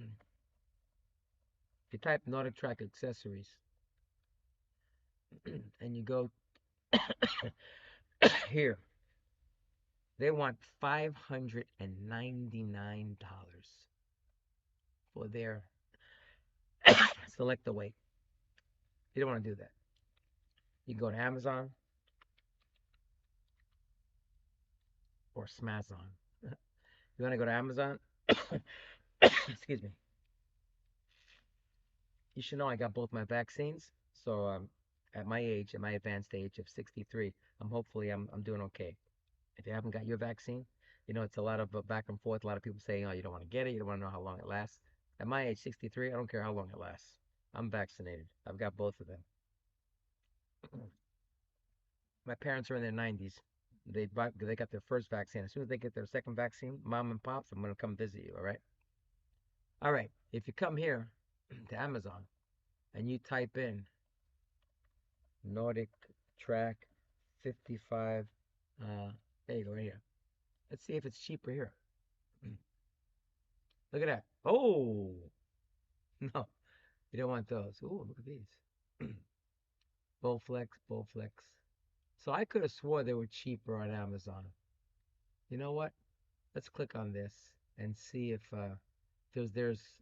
you type NordicTrack accessories and you go here, they want $599 for their select the weight. You don't want to do that. You can go to Amazon or Smazon. You want to go to Amazon? Excuse me. You should know I got both my vaccines. So at my age, at my advanced age of 63, I'm doing okay. If you haven't got your vaccine, you know it's a lot of back and forth. A lot of people saying, "Oh, you don't want to get it. You don't want to know how long it lasts." At my age, 63, I don't care how long it lasts. I'm vaccinated. I've got both of them. My parents are in their 90s. They got their first vaccine. As soon as they get their second vaccine, mom and pops, I'm gonna come visit you. All right. All right. If you come here to Amazon and you type in Nordic Track 55, there you go, right here. Let's see if it's cheaper here. Look at that. Oh, no, you don't want those. Oh, look at these. Bowflex, Bowflex. So I could have swore they were cheaper on Amazon. You know what? Let's click on this and see if there's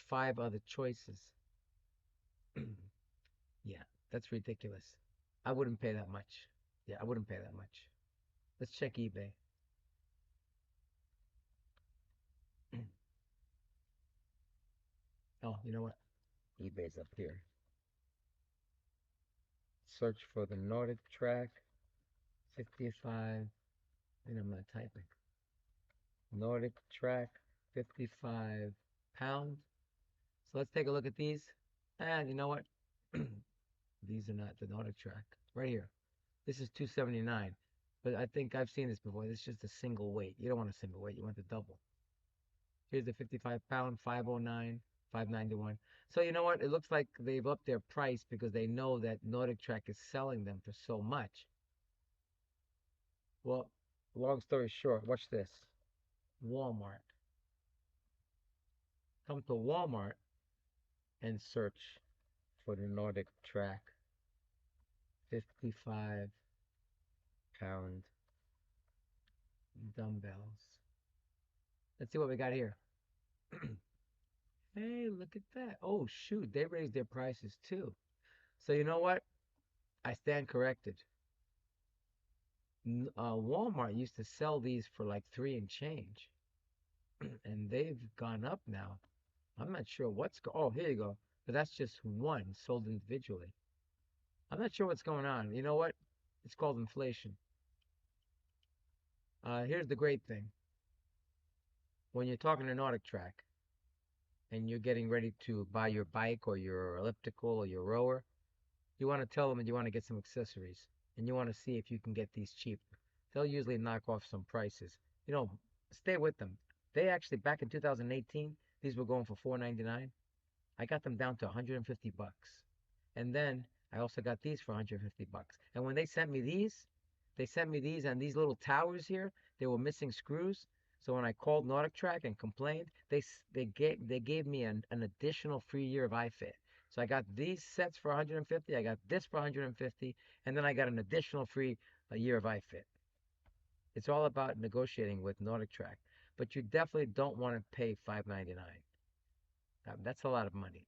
5 other choices. Yeah, that's ridiculous. I wouldn't pay that much. Yeah, I wouldn't pay that much. Let's check eBay. Oh, you know what? eBay's up here. Search for the Nordic Track 55. And I'm not typing. Nordic Track 55 pound. So let's take a look at these. And you know what? These are not the Nordic Track. Right here. This is 279. But I think I've seen this before. This is just a single weight. You don't want a single weight. You want the double. Here's the 55 pound, 509, 591. So you know what? It looks like they've upped their price because they know that NordicTrack is selling them for so much. Well, long story short, watch this. Walmart. Come to Walmart and search for the NordicTrack 55-pound dumbbells. Let's see what we got here. Hey, look at that. Oh, shoot. They raised their prices too. So you know what? I stand corrected. Walmart used to sell these for like 3 and change, and they've gone up now. I'm not sure oh, here you go. But that's just one sold individually. I'm not sure what's going on. You know what? It's called inflation. Here's the great thing. When you're talking to NordicTrack and you're getting ready to buy your bike or your elliptical or your rower, you want to tell them that you want to get some accessories and you want to see if you can get these cheap. They'll usually knock off some prices. You know, stay with them. They actually, back in 2018, these were going for $4.99. I got them down to 150 bucks. And then I also got these for 150 bucks. And when they sent me these and these little towers here, they were missing screws. So when I called NordicTrack and complained, they gave me an additional free year of iFit. So I got these sets for 150, I got this for 150, and then I got an additional free year of iFit. It's all about negotiating with NordicTrack, but you definitely don't want to pay $5.99. That's a lot of money,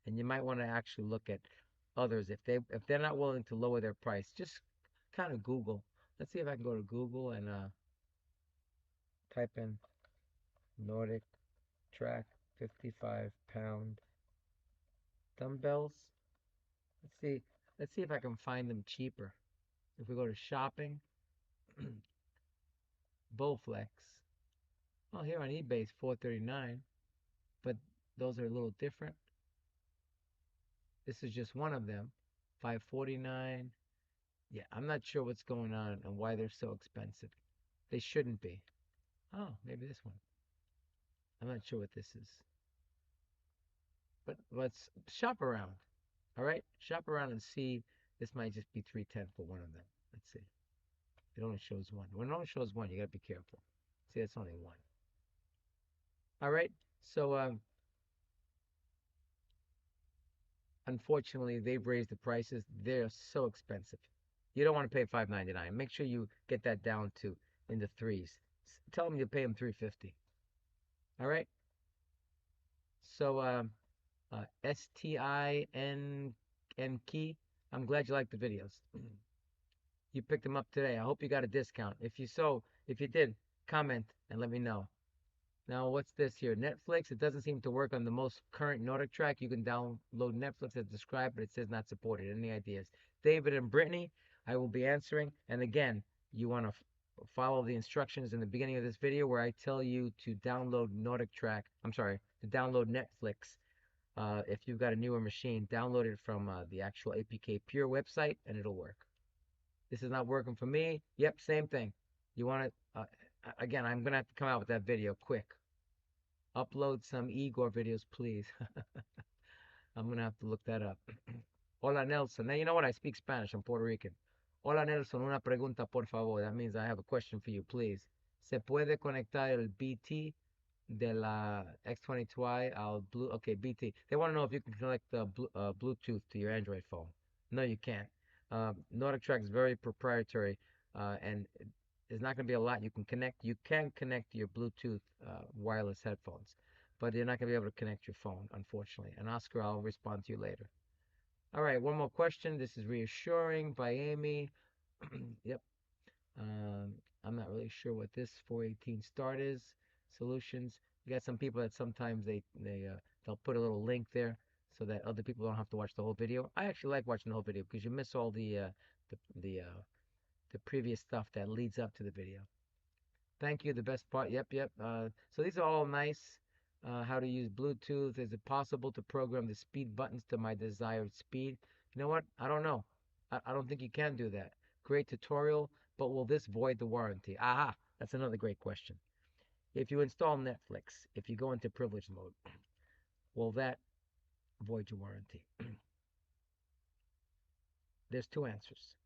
and you might want to actually look at others if they're not willing to lower their price. Just kind of Google. Let's see if I can go to Google and type in Nordic Track 55-pound dumbbells. Let's see. Let's see if I can find them cheaper. If we go to shopping, Bowflex. Well, here on eBay it's $439, but those are a little different. This is just one of them, $549. Yeah, I'm not sure what's going on and why they're so expensive. They shouldn't be. Oh, maybe this one. I'm not sure what this is. But let's shop around. All right? Shop around and see. This might just be 310 for one of them. Let's see. It only shows one. When it only shows one, you got to be careful. See, it's only one. All right? So, unfortunately, they've raised the prices. They're so expensive. You don't want to pay $5.99. Make sure you get that down to in the threes. Tell them you pay them $3.50. All right? So, STIN key. I'm glad you like the videos. You picked them up today. I hope you got a discount. If you did, comment and let me know. Now, what's this here? Netflix. It doesn't seem to work on the most current NordicTrack. You can download Netflix as described, but it says not supported. Any ideas? David and Brittany, I will be answering. And again, you want to follow the instructions in the beginning of this video where I tell you to download NordicTrack. I'm sorry, to download Netflix. If you've got a newer machine, download it from the actual APK Pure website, and it'll work. This is not working for me. Yep, same thing. You want to, again, I'm going to have to come out with that video quick. Upload some Igor videos, please. I'm going to have to look that up. Hola, Nelson. Now, you know what? I speak Spanish. I'm Puerto Rican. Hola, Nelson. Una pregunta, por favor. That means I have a question for you, please. ¿Se puede conectar el BT de la X22i al Blue? Okay, BT. They want to know if you can connect the Bluetooth to your Android phone. No, you can't. NordicTrack is very proprietary, and there's not going to be a lot you can connect. You can connect your Bluetooth wireless headphones, but you're not going to be able to connect your phone, unfortunately. And Oscar, I'll respond to you later. All right, one more question. This is reassuring by Amy. Yep. I'm not really sure what this 418 start is. Solutions. You got some people that sometimes they'll put a little link there so that other people don't have to watch the whole video. I actually like watching the whole video because you miss all the previous stuff that leads up to the video. Thank you. The best part. Yep. So these are all nice. How to use Bluetooth. Is it possible to program the speed buttons to my desired speed? You know what? I don't know. I don't think you can do that. Great tutorial, but will this void the warranty? Aha, that's another great question. If you install Netflix, if you go into privilege mode, will that void your warranty? There's two answers.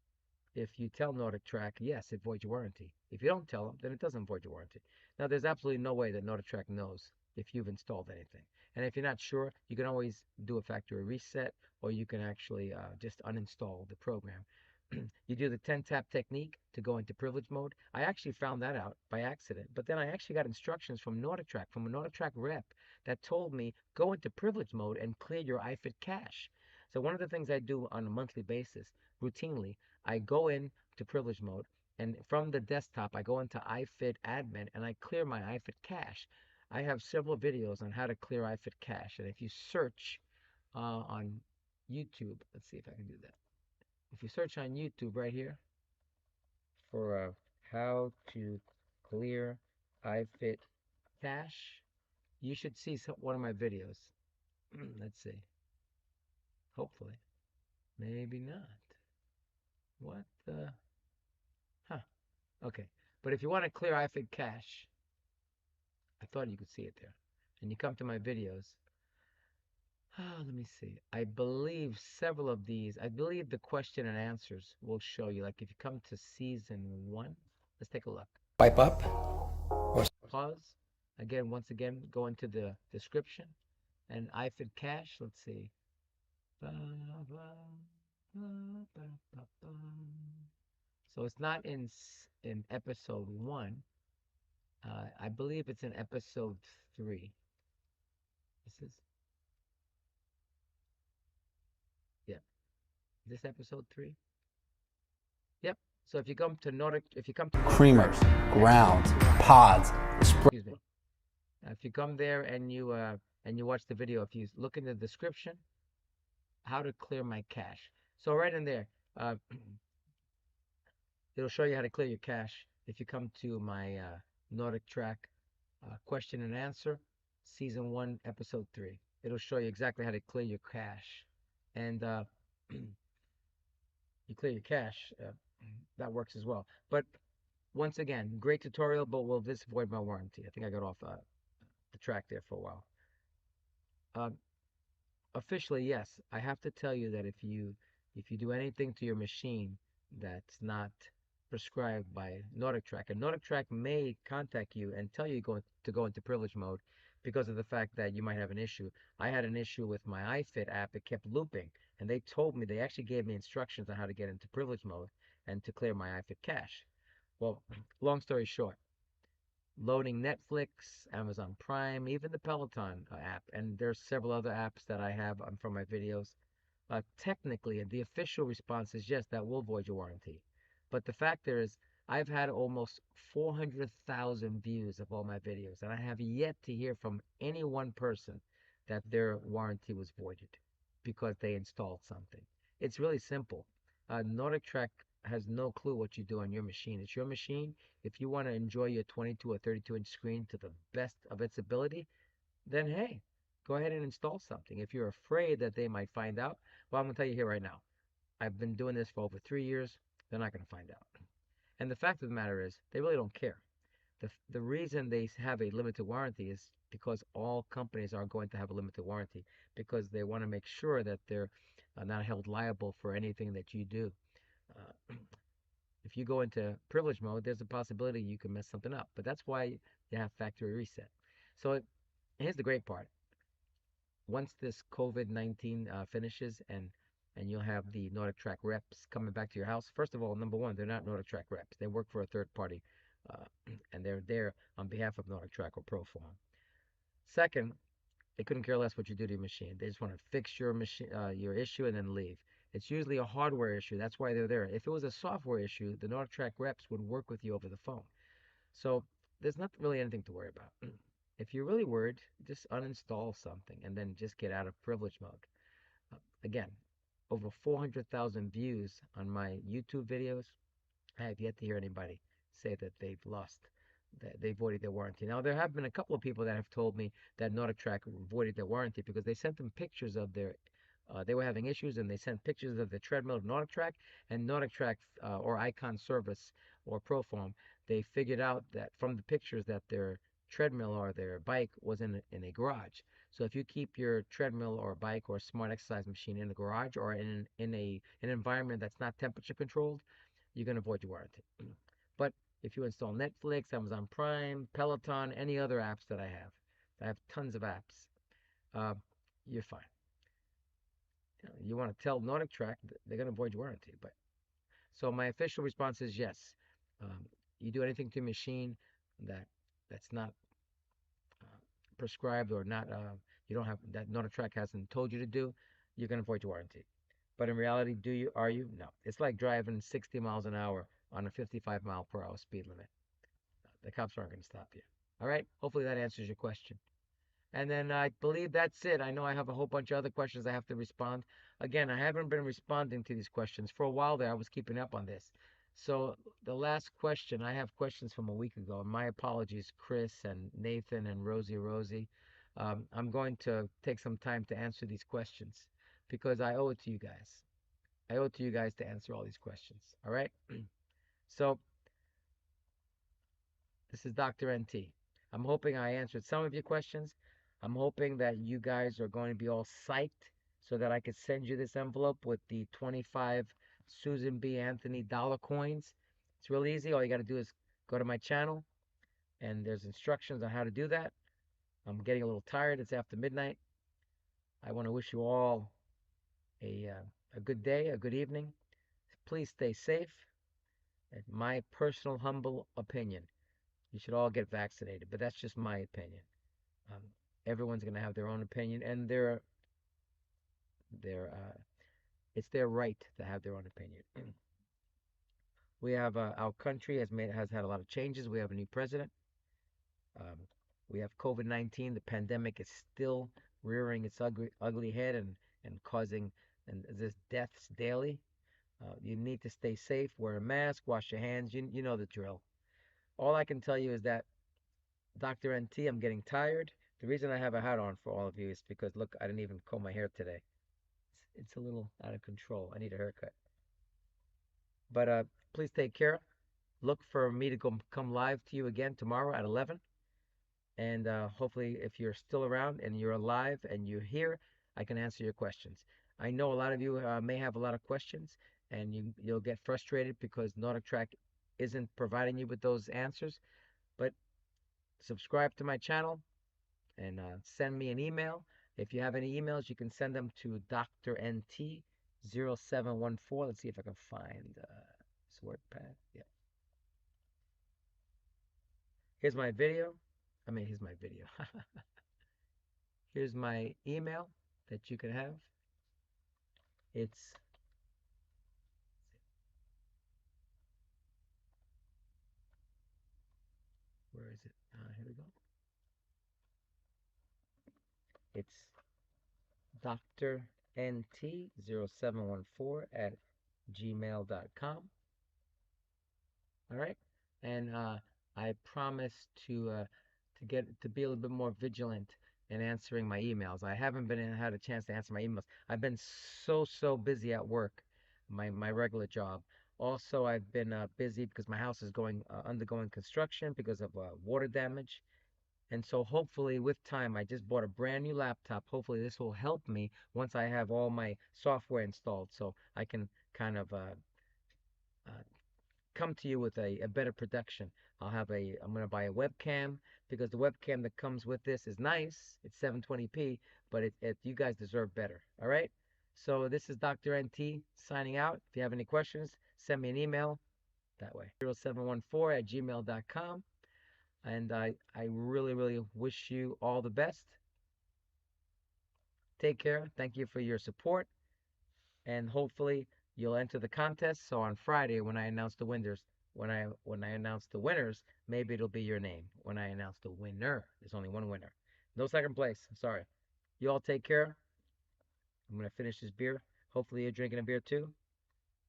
If you tell NordicTrack, yes, it voids your warranty. If you don't tell them, then it doesn't void your warranty. Now, there's absolutely no way that NordicTrack knows if you've installed anything. And if you're not sure, you can always do a factory reset, or you can actually just uninstall the program. You do the 10-tap technique to go into privilege mode. I actually found that out by accident, but then I actually got instructions from NordicTrack, from a NordicTrack rep, that told me go into privilege mode and clear your iFit cache. So one of the things I do on a monthly basis, routinely, I go in to privilege mode, and from the desktop, I go into iFit admin, and I clear my iFit cache. I have several videos on how to clear iFit cache, and if you search on YouTube, let's see if I can do that. If you search on YouTube right here for how to clear iFit cache, you should see one of my videos. Let's see. Hopefully. Maybe not. What the? Huh. Okay. But if you want to clear iFit cache, I thought you could see it there. And you come to my videos. Let me see. I believe several of these, I believe the question and answers will show you. Like if you come to season 1, let's take a look. Swipe up. Pause. Again, once again, go into the description. And iFit cache, let's see. So it's not in episode 1. I believe it's in episode 3. This is, yeah. Is this episode 3? Yep. So if you come to Creamers, grounds, pods. Excuse me. If you come there and you watch the video, if you look in the description, how to clear my cache. So right in there, it'll show you how to clear your cache. if you come to my NordicTrack question and answer, season 1, episode 3. It'll show you exactly how to clear your cache. And you clear your cache, that works as well. But once again, great tutorial, but will this void my warranty? I think I got off the track there for a while. Um, Officially, yes. I have to tell you that if you do anything to your machine that's not prescribed by NordicTrack, and NordicTrack may contact you and tell you to go into privilege mode because of the fact that you might have an issue. I had an issue with my iFit app. It kept looping, and they told me, they actually gave me instructions on how to get into privilege mode and to clear my iFit cache. Well, long story short, loading Netflix, Amazon Prime, even the Peloton app, and there's several other apps that I have for my videos. Technically, the official response is yes, that will void your warranty. But the fact there is, I've had almost 400,000 views of all my videos, and I have yet to hear from any one person that their warranty was voided because they installed something. It's really simple. NordicTrack has no clue what you do on your machine. It's your machine. If you want to enjoy your 22 or 32-inch screen to the best of its ability, then hey, go ahead and install something. If you're afraid that they might find out, well, I'm going to tell you here right now. I've been doing this for over 3 years. They're not going to find out. And the fact of the matter is, they really don't care. The reason they have a limited warranty is because all companies are going to have a limited warranty because they want to make sure that they're not held liable for anything that you do. Uh, if you go into privilege mode, there's a possibility you can mess something up. But that's why you have factory reset. So here's the great part. Once this COVID-19 finishes and you'll have the NordicTrack reps coming back to your house. First of all, number one, they're not NordicTrack reps. They work for a third party, uh, and they're there on behalf of NordicTrack or ProForm. Second, they couldn't care less what you do to your machine. They just want to fix your machine, your issue, and then leave. It's usually a hardware issue. That's why they're there. If it was a software issue, the NordicTrack reps would work with you over the phone. So there's not really anything to worry about. If you're really worried, just uninstall something and then just get out of privilege mode. Again, over 400,000 views on my YouTube videos. I have yet to hear anybody say that they've lost, that they voided their warranty. Now, there have been a couple of people that have told me that NordicTrack voided their warranty because they sent them pictures of they were having issues and they sent pictures of the treadmill to NordicTrack, and NordicTrack or Icon Service or ProForm, they figured out that from the pictures that their treadmill or their bike was in a garage. So if you keep your treadmill or bike or smart exercise machine in the garage or in an environment that's not temperature controlled, you're going to void your warranty. But if you install Netflix, Amazon Prime, Peloton, any other apps that I have tons of apps, uh, you're fine. You want to tell NordicTrack, they're going to void your warranty. But so my official response is yes. You do anything to your machine that's not prescribed or not, you don't have that NordicTrack hasn't told you to do, you're going to void your warranty. But in reality, are you? No. It's like driving 60 miles an hour on a 55 mile per hour speed limit. The cops aren't going to stop you. All right. Hopefully that answers your question. And then I believe that's it. I know I have a whole bunch of other questions I have to respond. Again, I haven't been responding to these questions. For a while there, I was keeping up on this. So the last question, I have questions from a week ago. My apologies, Chris and Nathan and Rosie. I'm going to take some time to answer these questions because I owe it to you guys. I owe it to you guys to answer all these questions. All right? So this is Dr. NT. I'm hoping I answered some of your questions. I'm hoping that you guys are going to be all psyched so that I could send you this envelope with the 25 Susan B. Anthony dollar coins. It's real easy. All you got to do is go to my channel, and there's instructions on how to do that. I'm getting a little tired. It's after midnight. I want to wish you all a good day, a good evening. Please stay safe. In my personal, humble opinion, you should all get vaccinated, but that's just my opinion. Um, Everyone's going to have their own opinion, and it's their right to have their own opinion. We have our country has had a lot of changes. We have a new president. Um, we have COVID-19. The pandemic is still rearing its ugly head and causing this deaths daily. You need to stay safe. Wear a mask. Wash your hands. You know the drill. All I can tell you is that Dr. NT, I'm getting tired. The reason I have a hat on for all of you is because look, I didn't even comb my hair today. It's a little out of control. I need a haircut. But please take care. Look for me to come live to you again tomorrow at 11. And hopefully, if you're still around and you're alive and you're here, I can answer your questions. I know a lot of you may have a lot of questions, and you'll get frustrated because NordicTrack isn't providing you with those answers. But subscribe to my channel and send me an email. If you have any emails, you can send them to drnt0714. Let's see if I can find this WordPad. Yeah. Here's my video. Here's my video. Here's my email that you can have. It's where is it? Here we go. It's drnt0714 at gmail.com. All right, and I promise to be a little bit more vigilant in answering my emails. I haven't had a chance to answer my emails. I've been so busy at work, my regular job. Also, I've been busy because my house is undergoing construction because of water damage. And so hopefully with time, I just bought a brand new laptop. Hopefully this will help me once I have all my software installed, so I can kind of uh, come to you with a better production. I'm going to buy a webcam because the webcam that comes with this is nice. It's 720p, but you guys deserve better. All right. So this is Dr. NT signing out. If you have any questions, send me an email that way. 0714 at gmail.com. And I really wish you all the best. Take care. Thank you for your support. And hopefully you'll enter the contest. So on Friday when I announce the winners, maybe it'll be your name. When I announce the winner, there's only one winner. No second place. I'm sorry. You all take care. I'm gonna finish this beer. Hopefully you're drinking a beer too.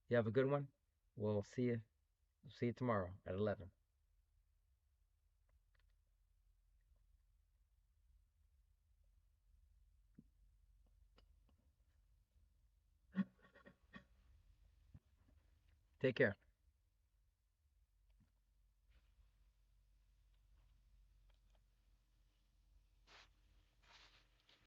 You have a good one. We'll see you. See you tomorrow at 11. Take care.